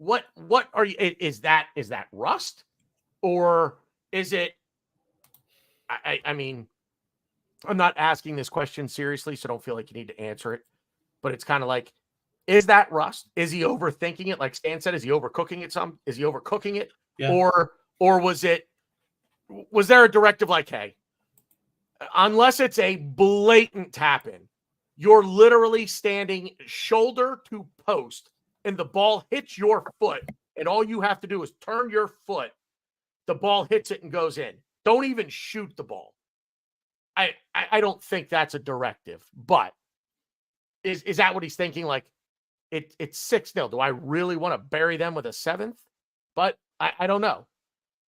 Speaker 1: what are you, is that rust, or is it, I mean, I'm not asking this question seriously, so don't feel like you need to answer it, but it's kind of like, is that rust? Is he overthinking it? Like Stan said, is he overcooking it Is he overcooking it?
Speaker 2: Yeah.
Speaker 1: Or was there a directive like, hey, unless it's a blatant tap in, you're literally standing shoulder to post and the ball hits your foot, and all you have to do is turn your foot, the ball hits it and goes in. Don't even shoot the ball. I don't think that's a directive, but is that what he's thinking? Like, it's 6-0. Do I really want to bury them with a 7th? But I don't know.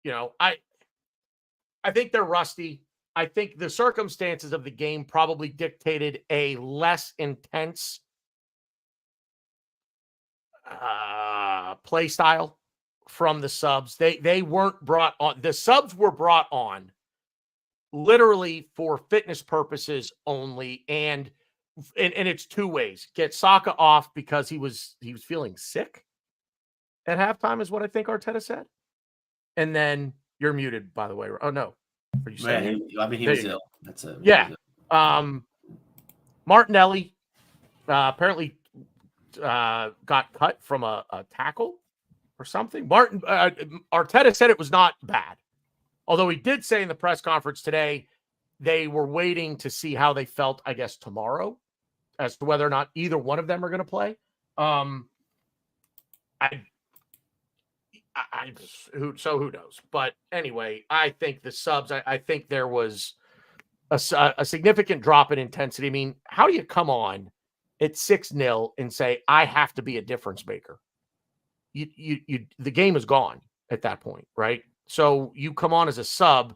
Speaker 1: You know, I think they're rusty. I think the circumstances of the game probably dictated a less intense play style from the subs. They weren't brought on. The subs were brought on literally for fitness purposes only, and it's 2 ways. Get Saka off because he was feeling sick at halftime, is what I think Arteta said. And then you're muted, by the way. Oh no. Are you saying?
Speaker 2: I mean, he was ill. That's it.
Speaker 1: Yeah. Martinelli apparently got cut from a tackle or something. Arteta said it was not bad, although he did say in the press conference today they were waiting to see how they felt, I guess, tomorrow, as to whether or not either one of them are going to play. Who knows? But anyway, I think the subs, I think there was a significant drop in intensity. I mean, how do you come on at 6-0 and say, I have to be a difference maker? the game is gone at that point, right? So you come on as a sub.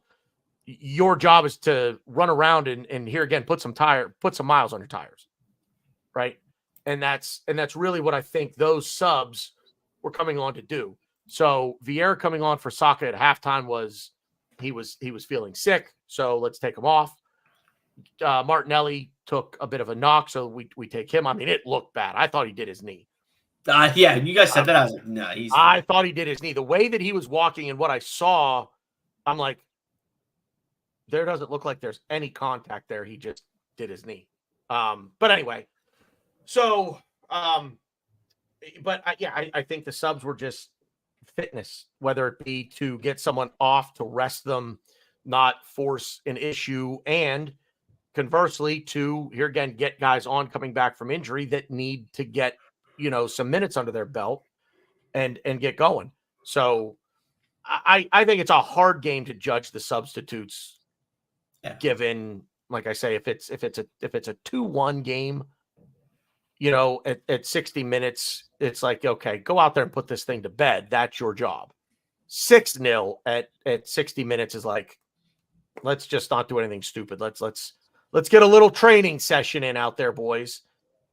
Speaker 1: Your job is to run around and here again, put some miles on your tires, right? And that's really what I think those subs were coming on to do. So Vieira coming on for Saka at halftime was he was feeling sick, so let's take him off. Martinelli took a bit of a knock, so we take him. I mean, it looked bad. I thought he did his knee.
Speaker 2: Yeah, you guys said that. I was like, no,
Speaker 1: I thought he did his knee. The way that he was walking and what I saw, I'm like, there doesn't look like there's any contact there. He just did his knee. But anyway, so, but I think the subs were just fitness, whether it be to get someone off, to rest them, not force an issue, and conversely to here again, get guys on coming back from injury that need to get, some minutes under their belt and get going. So I think it's a hard game to judge the substitutes. Yeah. Given, like I say, if it's a 2-1 game, at 60 minutes, it's like, okay, go out there and put this thing to bed. That's your job. 6-0 at 60 minutes is like, let's just not do anything stupid. Let's get a little training session in out there, boys.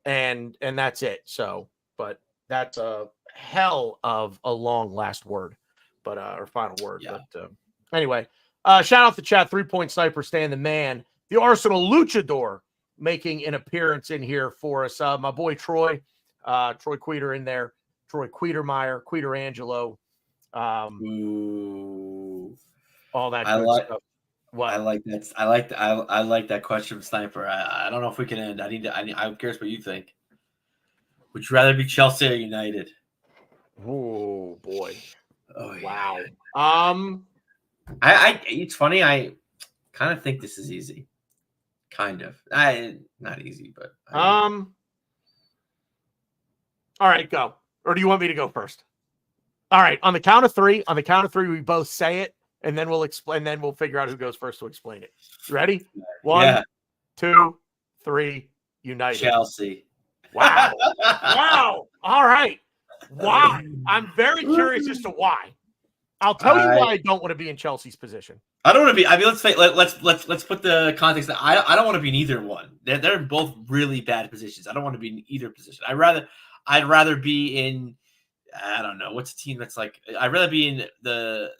Speaker 1: And that's it. So, but that's a hell of a long last word, but or final word. Yeah. But anyway, shout out to chat, 3-point sniper, staying the man. The Arsenal luchador making an appearance in here for us. My boy Troy Queter in there. Troy Quetermeyer, Queterangelo. All that good stuff.
Speaker 2: What? I like that. I like that question from Sniper. I don't know if we can end. I'm curious what you think. Would you rather be Chelsea or United?
Speaker 1: Oh boy.
Speaker 2: Oh
Speaker 1: wow.
Speaker 2: Yeah. It's funny. I kind of think this is easy. Kind of. Not easy, but
Speaker 1: all right, go. Or do you want me to go first? All right, on the count of three, we both say it, and then we'll explain. Then we'll figure out who goes first to explain it. You ready? 1, 2, 3. United.
Speaker 2: Chelsea.
Speaker 1: Wow. Wow. All right. Why? I'm very curious as to why. I'll tell you why I don't want to be in Chelsea's position.
Speaker 2: I don't want to be. I mean, let's put the context that I don't want to be in either one. They're both really bad positions. I don't want to be in either position. I'd rather be in. I don't know what's a team that's like. I'd rather be in the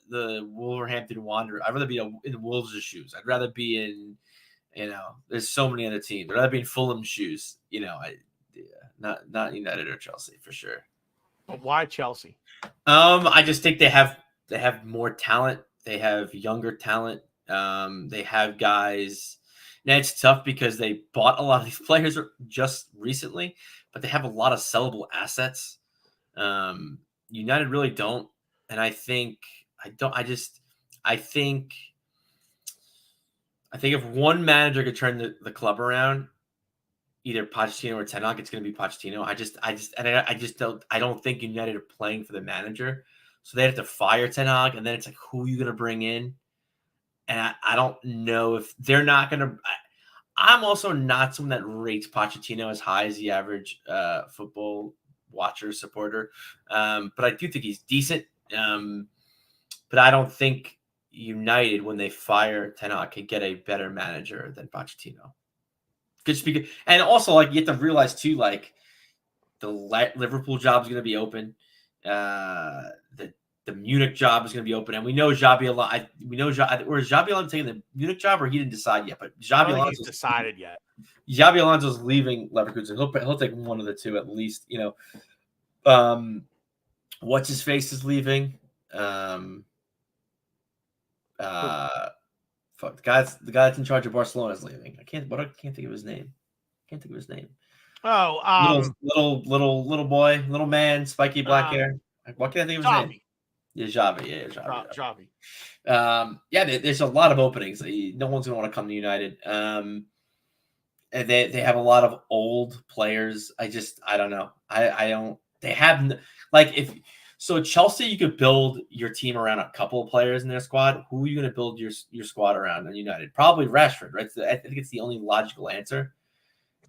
Speaker 2: Wolverhampton Wanderers. I'd rather be in Wolves' shoes. I'd rather be in. There's so many other teams. I'd rather be in Fulham's shoes. Not United or Chelsea for sure.
Speaker 1: But why Chelsea?
Speaker 2: I just think they have more talent. They have younger talent. They have guys. Now it's tough because they bought a lot of these players just recently, but they have a lot of sellable assets. United really don't, and I think if one manager could turn the club around, either Pochettino or Ten Hag, it's going to be Pochettino. I don't think United are playing for the manager. So they have to fire Ten Hag, and then it's like, who are you going to bring in? And I don't know if they're not going to. I'm also not someone that rates Pochettino as high as the average football watcher, supporter. But I do think he's decent. But I don't think United, when they fire Ten Hag, can get a better manager than Pochettino. Just because, and also, like, you have to realize, too, like, the Liverpool job is going to be open. The Munich job is going to be open, and we know Xabi Alonso. Or is Xabi Alonso taking the Munich job, or he didn't decide yet? But Xabi Alonso
Speaker 1: decided yet.
Speaker 2: Xabi Alonso's leaving Leverkusen. He'll take one of the two at least. What's his face is leaving. The guy that's in charge of Barcelona is leaving. I can't think of his name.
Speaker 1: Oh,
Speaker 2: little boy, little man, spiky black hair. Why can't I think of his name? Yeah, Xavi. There's a lot of openings. No one's gonna want to come to United. And they have a lot of old players. I don't know. I don't. They have So Chelsea, you could build your team around a couple of players in their squad. Who are you going to build your squad around in United? Probably Rashford, right? I think it's the only logical answer.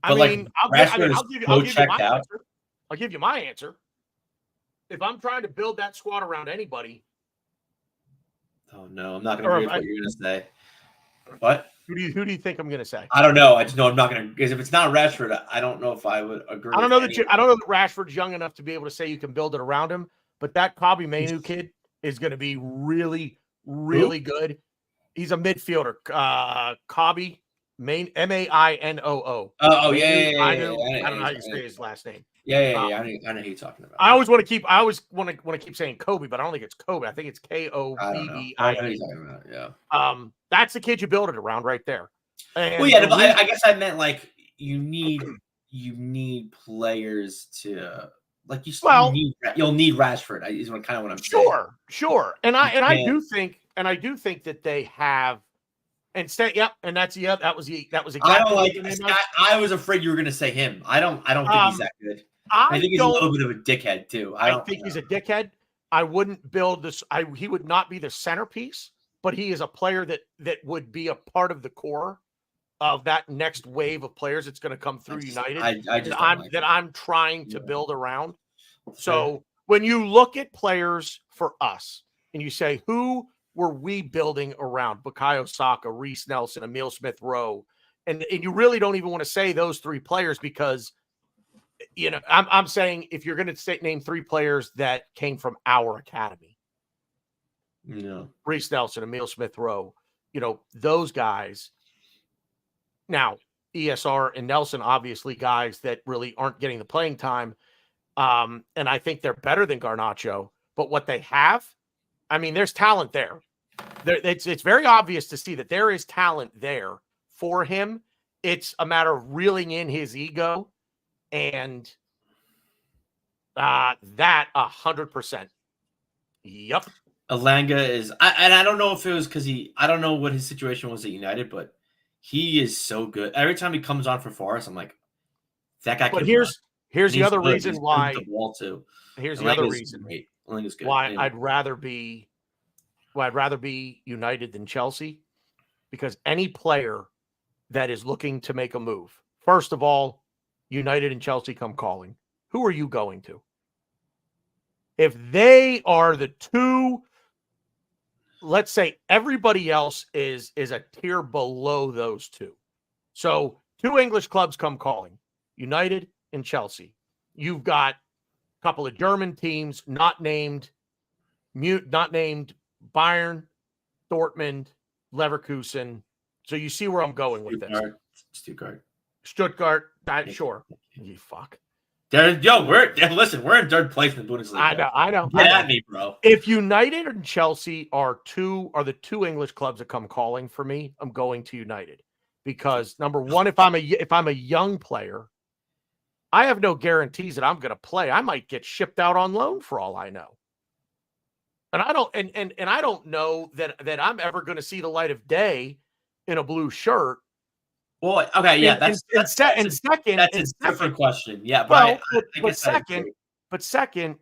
Speaker 2: But
Speaker 1: I'll give you my answer. if I'm trying to build that squad around anybody.
Speaker 2: Oh no, I'm not going to agree with what you're going to say. What?
Speaker 1: Who do you think I'm going to say?
Speaker 2: I don't know. I just know I'm not going to, because if it's not Rashford, I don't know if I would agree.
Speaker 1: I don't know that Rashford's young enough to be able to say you can build it around him, but that Kobe Mainu kid is going to be really, really good. He's a midfielder. Kobe Mainoo.
Speaker 2: Oh yeah.
Speaker 1: I don't know how you say his last name.
Speaker 2: Yeah. I know who you're talking about.
Speaker 1: I always want to keep saying Kobe, but I don't think it's Kobe. I think it's Kobbi.
Speaker 2: I know who you're talking about. Yeah.
Speaker 1: That's the kid you build it around right there. And
Speaker 2: well, yeah, I guess I meant like you need players to like you'll need Rashford. Is kind of what I'm saying.
Speaker 1: Sure. And I do think that they have. And that was exactly.
Speaker 2: I don't like. I was afraid you were going to say him. I don't think he's that good. I think he's a little bit of a dickhead too. I think
Speaker 1: he's a dickhead. I wouldn't build this. He would not be the centerpiece, but he is a player that would be a part of the core of that next wave of players that's going to come through United. I'm trying to build around. So when you look at players for us and you say, who were we building around? Bukayo Saka, Reece Nelson, Emile Smith-Rowe. And you really don't even want to say those three players because, I'm saying if you're going to name three players that came from our academy. Reece Nelson, Emile Smith-Rowe, those guys. Now, ESR and Nelson, obviously guys that really aren't getting the playing time. And I think they're better than Garnacho. But what they have, there's talent there. It's very obvious to see that there is talent there for him. It's a matter of reeling in his ego, and that 100%. Yep.
Speaker 2: Elanga is, I don't know if it was because I don't know what his situation was at United, but he is so good. Every time he comes on for Forest, I'm like, that guy.
Speaker 1: But here's the other reason why.
Speaker 2: The wall too.
Speaker 1: Here's the other reason why I'd rather be United than Chelsea, because any player that is looking to make a move, first of all, United and Chelsea come calling. Who are you going to? If they are the two, let's say everybody else is a tier below those two. So 2 English clubs come calling, United and Chelsea. You've got a couple of German teams not named Bayern, Dortmund, Leverkusen. So you see where I'm going with this. Stuttgart. Sure. You fuck.
Speaker 2: We're in third place in the Bundesliga.
Speaker 1: I know.
Speaker 2: Get at me, bro.
Speaker 1: If United and Chelsea are the two English clubs that come calling for me, I'm going to United. Because number one, if I'm a young player, I have no guarantees that I'm going to play. I might get shipped out on loan for all I know. And I don't and I don't know that I'm ever going to see the light of day in a blue shirt.
Speaker 2: Well, okay, yeah, that's a different question. Yeah, but
Speaker 1: second,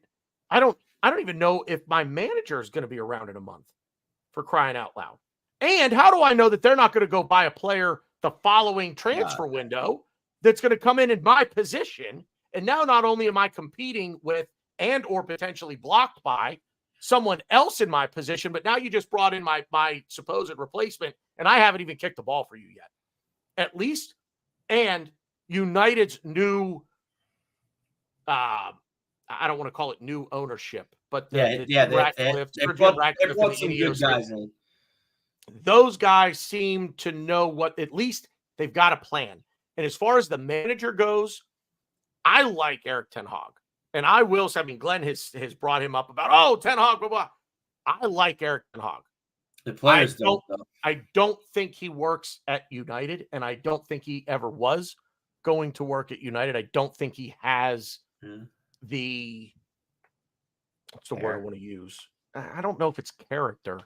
Speaker 1: I don't even know if my manager is going to be around in a month, for crying out loud. And how do I know that they're not going to go buy a player the following transfer window that's going to come in my position? And now not only am I competing with and or potentially blocked by someone else in my position, but now you just brought in my supposed replacement, and I haven't even kicked the ball for you yet. At least, and United's new, I don't want to call it new ownership, but
Speaker 2: they brought some good guys in.
Speaker 1: Those guys seem to know at least they've got a plan. And as far as the manager goes, I like Erik ten Hag. And I will say, Glenn has brought him up about, ten Hag, blah, blah. I like Erik ten Hag.
Speaker 2: The players
Speaker 1: I don't think he works at United, and I don't think he ever was going to work at United. I don't think he has the what's the word I want to use? I don't know if it's character.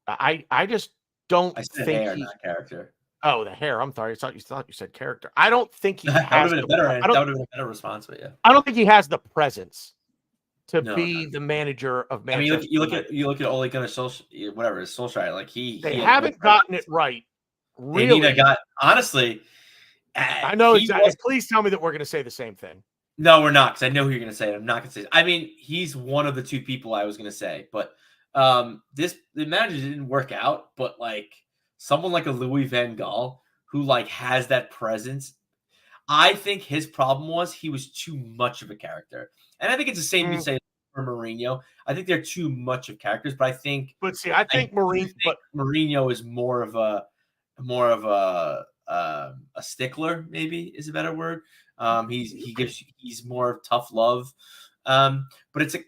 Speaker 1: I just don't think
Speaker 2: hair, not character.
Speaker 1: Oh, the hair. I'm sorry. I thought you said character. I don't think he has
Speaker 2: that would have been a better response, but yeah.
Speaker 1: I don't think he has the presence to be the manager of Manchester.
Speaker 2: You look at Ole Gunnar Solskjaer, whatever is Solskjaer, like
Speaker 1: they haven't gotten it right. Really,
Speaker 2: honestly,
Speaker 1: I know exactly. Please tell me that we're going to say the same thing.
Speaker 2: No, we're not, because I know who you're going to say. I'm not going to say. I mean, he's one of the two people I was going to say, but the manager didn't work out. But like someone like a Louis Van Gaal who like has that presence, I think his problem was he was too much of a character, and I think it's the same you say for Mourinho. I think they're too much of characters, but I think
Speaker 1: Mourinho
Speaker 2: is more of a stickler, maybe is a better word. He's more of tough love. But I think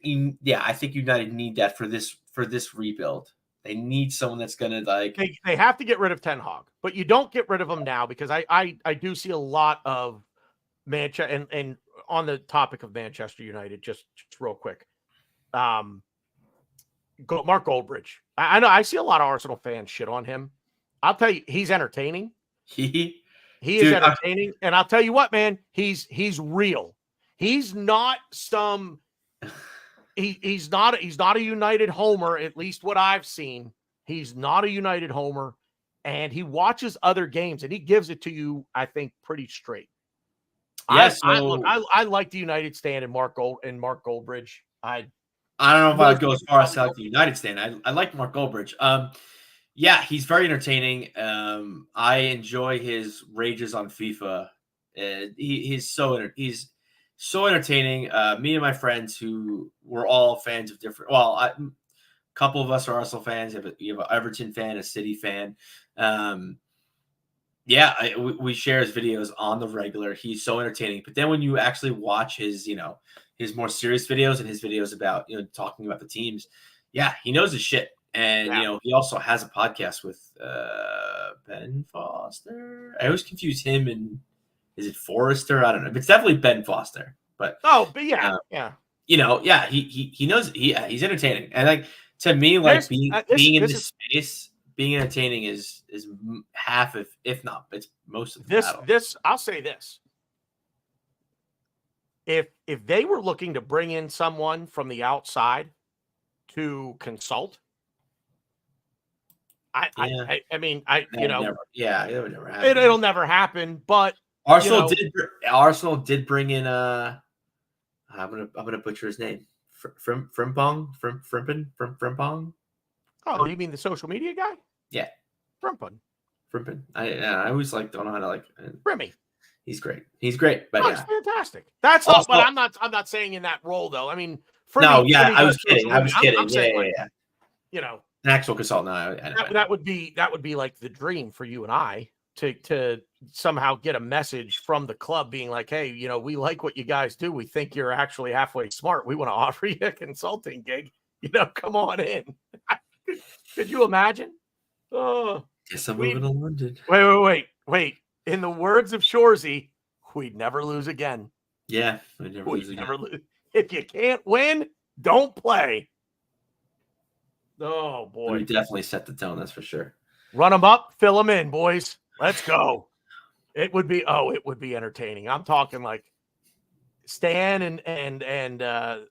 Speaker 2: United need that for this rebuild. They need someone that's gonna like.
Speaker 1: They have to get rid of Ten Hag, but you don't get rid of him now because I do see a lot of Manchester and on the topic of Manchester United, just real quick. Mark Goldbridge. I know I see a lot of Arsenal fans shit on him. I'll tell you, he's entertaining. He is entertaining, and I'll tell you what, man, he's real. He's not some. He's not a United homer. At least what I've seen, he's not a United homer, and he watches other games and he gives it to you. I think pretty straight.
Speaker 2: Yes,
Speaker 1: I like the United stand and Mark Goldbridge.
Speaker 2: I don't know if I'd go as far as like the United stand. I like Mark Goldbridge. Yeah, he's very entertaining. I enjoy his rages on FIFA. He's so entertaining. Me and my friends who were all fans of different. Well, a couple of us are Arsenal fans. You have an Everton fan, a City fan. We share his videos on the regular. He's so entertaining. But then when you actually watch his more serious videos and his videos about talking about the teams, he knows his shit. And he also has a podcast with Ben Foster. I always confuse him and is it Forrester? I don't know. It's definitely Ben Foster. But
Speaker 1: he
Speaker 2: knows. He's entertaining. And like to me, like being in this space, being entertaining is half if not it's most of the battle.
Speaker 1: I'll say this. If they were looking to bring in someone from the outside to consult, it would never happen. It'll never happen. But
Speaker 2: Arsenal did bring in I'm gonna butcher his name. Frimpong.
Speaker 1: Oh, you mean the social media guy?
Speaker 2: Yeah,
Speaker 1: Frimpong.
Speaker 2: I always don't know how to like
Speaker 1: Remy.
Speaker 2: He's great. But
Speaker 1: it's fantastic. That's also, but I'm not saying in that role though. I mean,
Speaker 2: I was kidding. I'm
Speaker 1: saying,
Speaker 2: an actual consultant.
Speaker 1: That would be like the dream for you and I to somehow get a message from the club being like, hey, we like what you guys do. We think you're actually halfway smart. We want to offer you a consulting gig. Come on in. Could you imagine? Oh,
Speaker 2: yes, I'm moving to London.
Speaker 1: Wait. In the words of Shorzy, we'd never lose again.
Speaker 2: Yeah, we'd never lose again.
Speaker 1: If you can't win, don't play. Oh boy,
Speaker 2: we definitely set the tone. That's for sure.
Speaker 1: Run them up, fill them in, boys. Let's go. It would be entertaining. I'm talking like Stan and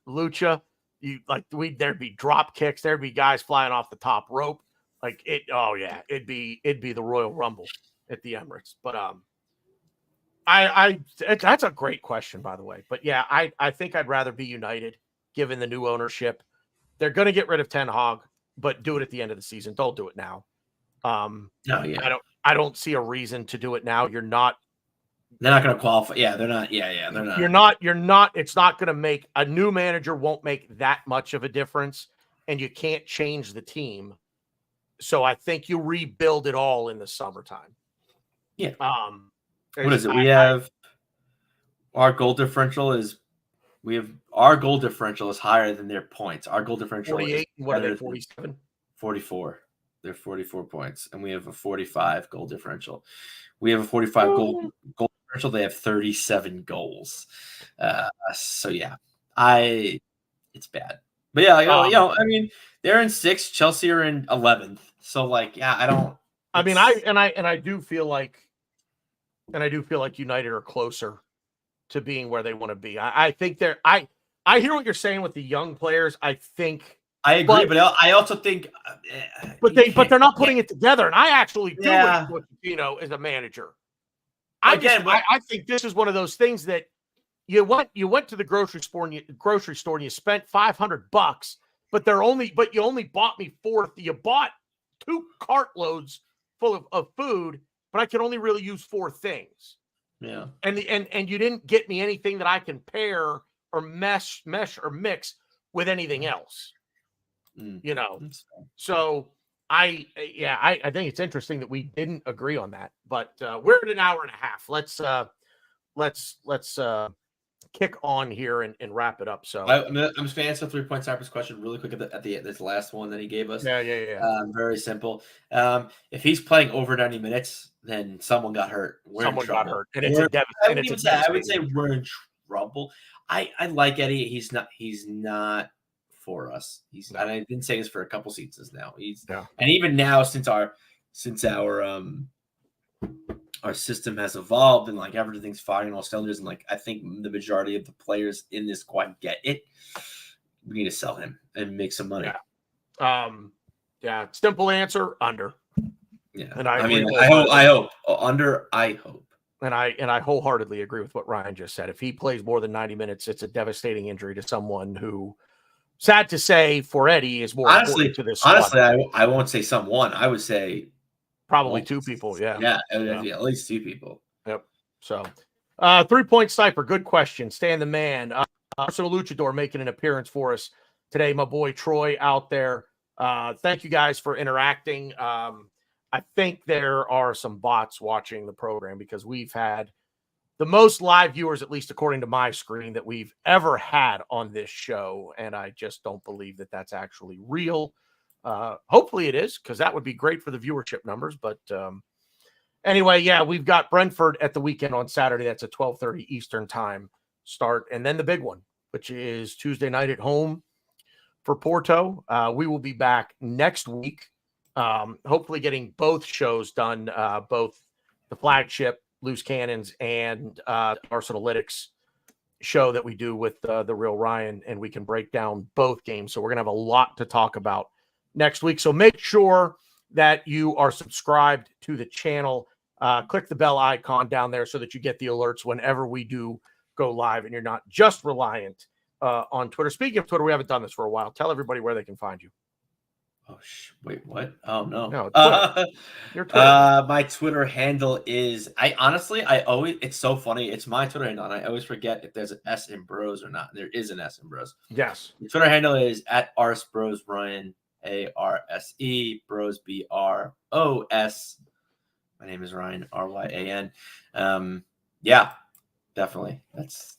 Speaker 1: Lucha. There'd be drop kicks. There'd be guys flying off the top rope. It'd be the Royal Rumble at the Emirates. But that's a great question, by the way. But yeah, I think I'd rather be United given the new ownership. They're going to get rid of Ten Hag, but do it at the end of the season. Don't do it now. I don't see a reason to do it now. They're not going to qualify. Yeah, they're not. Yeah, they're not. You're not. It's not going to make a new manager won't make that much of a difference, and you can't change the team. So I think you rebuild it all in the summertime.
Speaker 2: Yeah. What is it? We have our goal differential is higher than their points. Our goal differential
Speaker 1: 48. What are they? 47.
Speaker 2: 44. They're 44 points, and we have a 45 goal differential. We have a 45 goal differential. They have 37 goals. So yeah, it's bad. But yeah, I mean, they're in 6th. Chelsea are in 11th. So I do feel like United are closer to being where they want to be. I think they're. I hear what you're saying with the young players. I agree, but I also think. But they're not putting it together, and I actually do with as a manager. I think this is one of those things that
Speaker 1: you went to the grocery store and you spent $500, but you only bought me 4. You bought 2 cartloads full of food, but I could only really use 4 things.
Speaker 2: Yeah.
Speaker 1: And you didn't get me anything that I can pair or mesh or mix with anything else. You know. So I think it's interesting that we didn't agree on that. But we're at an hour and a half. Let's kick on here and wrap it up. So
Speaker 2: I'm just gonna answer 3-point Cypress question really quick at this last one that he gave us.
Speaker 1: Yeah.
Speaker 2: Very simple. If he's playing over 90 minutes, then someone got hurt. Someone got hurt,
Speaker 1: and it's a devastating.
Speaker 2: I would say we're in trouble. I like Eddie. He's not for us. And I've been saying this for a couple seasons now. And even now since our system has evolved and like everything's firing on all cylinders, and like I think the majority of the players in this squad get it. We need to sell him and make some money.
Speaker 1: Simple answer, under.
Speaker 2: Yeah,
Speaker 1: and
Speaker 2: I hope under. I hope,
Speaker 1: and I wholeheartedly agree with what Ryan just said. If he plays more than 90 minutes, it's a devastating injury to someone who, sad to say, for Eddie is more important to this squad.
Speaker 2: Honestly, I won't say someone. I would say.
Speaker 1: Probably 2 people, yeah.
Speaker 2: At least 2 people.
Speaker 1: Yep. So, 3-point Sniper, good question. Stan the man. Arsenal Luchador making an appearance for us today. My boy Troy out there. Thank you guys for interacting. I think there are some bots watching the program because we've had the most live viewers, at least according to my screen, that we've ever had on this show. And I just don't believe that that's actually real. Hopefully it is, because that would be great for the viewership numbers. But anyway, we've got Brentford at the weekend on Saturday. That's a 12:30 Eastern time start. And then the big one, which is Tuesday night at home for Porto. We will be back next week, hopefully getting both shows done, both the flagship Loose Cannons and Arsenalytics show that we do with the real Ryan, and we can break down both games. So we're going to have a lot to talk about next week. So make sure that you are subscribed to the channel. Click the bell icon down there so that you get the alerts whenever we do go live and you're not just reliant on Twitter. Speaking of Twitter, we haven't done this for a while. Tell everybody where they can find you.
Speaker 2: Oh, wait, what? Oh, no.
Speaker 1: No, Twitter. Your Twitter.
Speaker 2: My Twitter handle is, it's so funny. It's my Twitter handle, and I always forget if there's an S in Bros or not. There is an S in Bros.
Speaker 1: Yes.
Speaker 2: The Twitter handle is @ArsBrosRyan. ARSE Bros BROS. My name is Ryan RYAN. Definitely. That's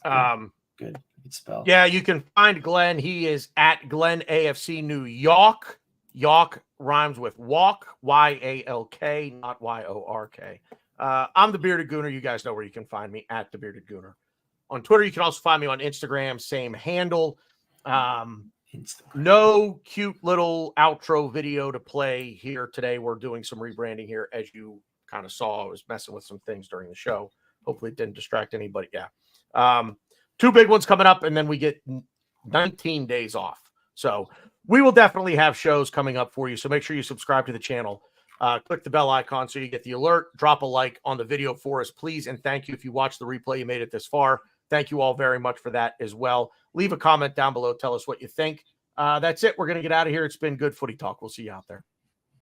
Speaker 2: good spell.
Speaker 1: Yeah, you can find Glenn. He is at Glenn AFC New York. York rhymes with walk, YALK, not YORK. I'm the Bearded Gooner. You guys know where you can find me, at the Bearded Gooner. On Twitter, you can also find me on Instagram, same handle. No cute little outro video to play here today. We're doing some rebranding here. As you kind of saw, I was messing with some things during the show. Hopefully it didn't distract anybody. 2 big ones coming up, and then we get 19 days off. So we will definitely have shows coming up for you. So make sure you subscribe to the channel. Click the bell icon so you get the alert. Drop a like on the video for us, please. And thank you if you watched the replay, you made it this far. Thank you all very much for that as well. Leave a comment down below. Tell us what you think. That's it. We're going to get out of here. It's been good footy talk. We'll see you out there.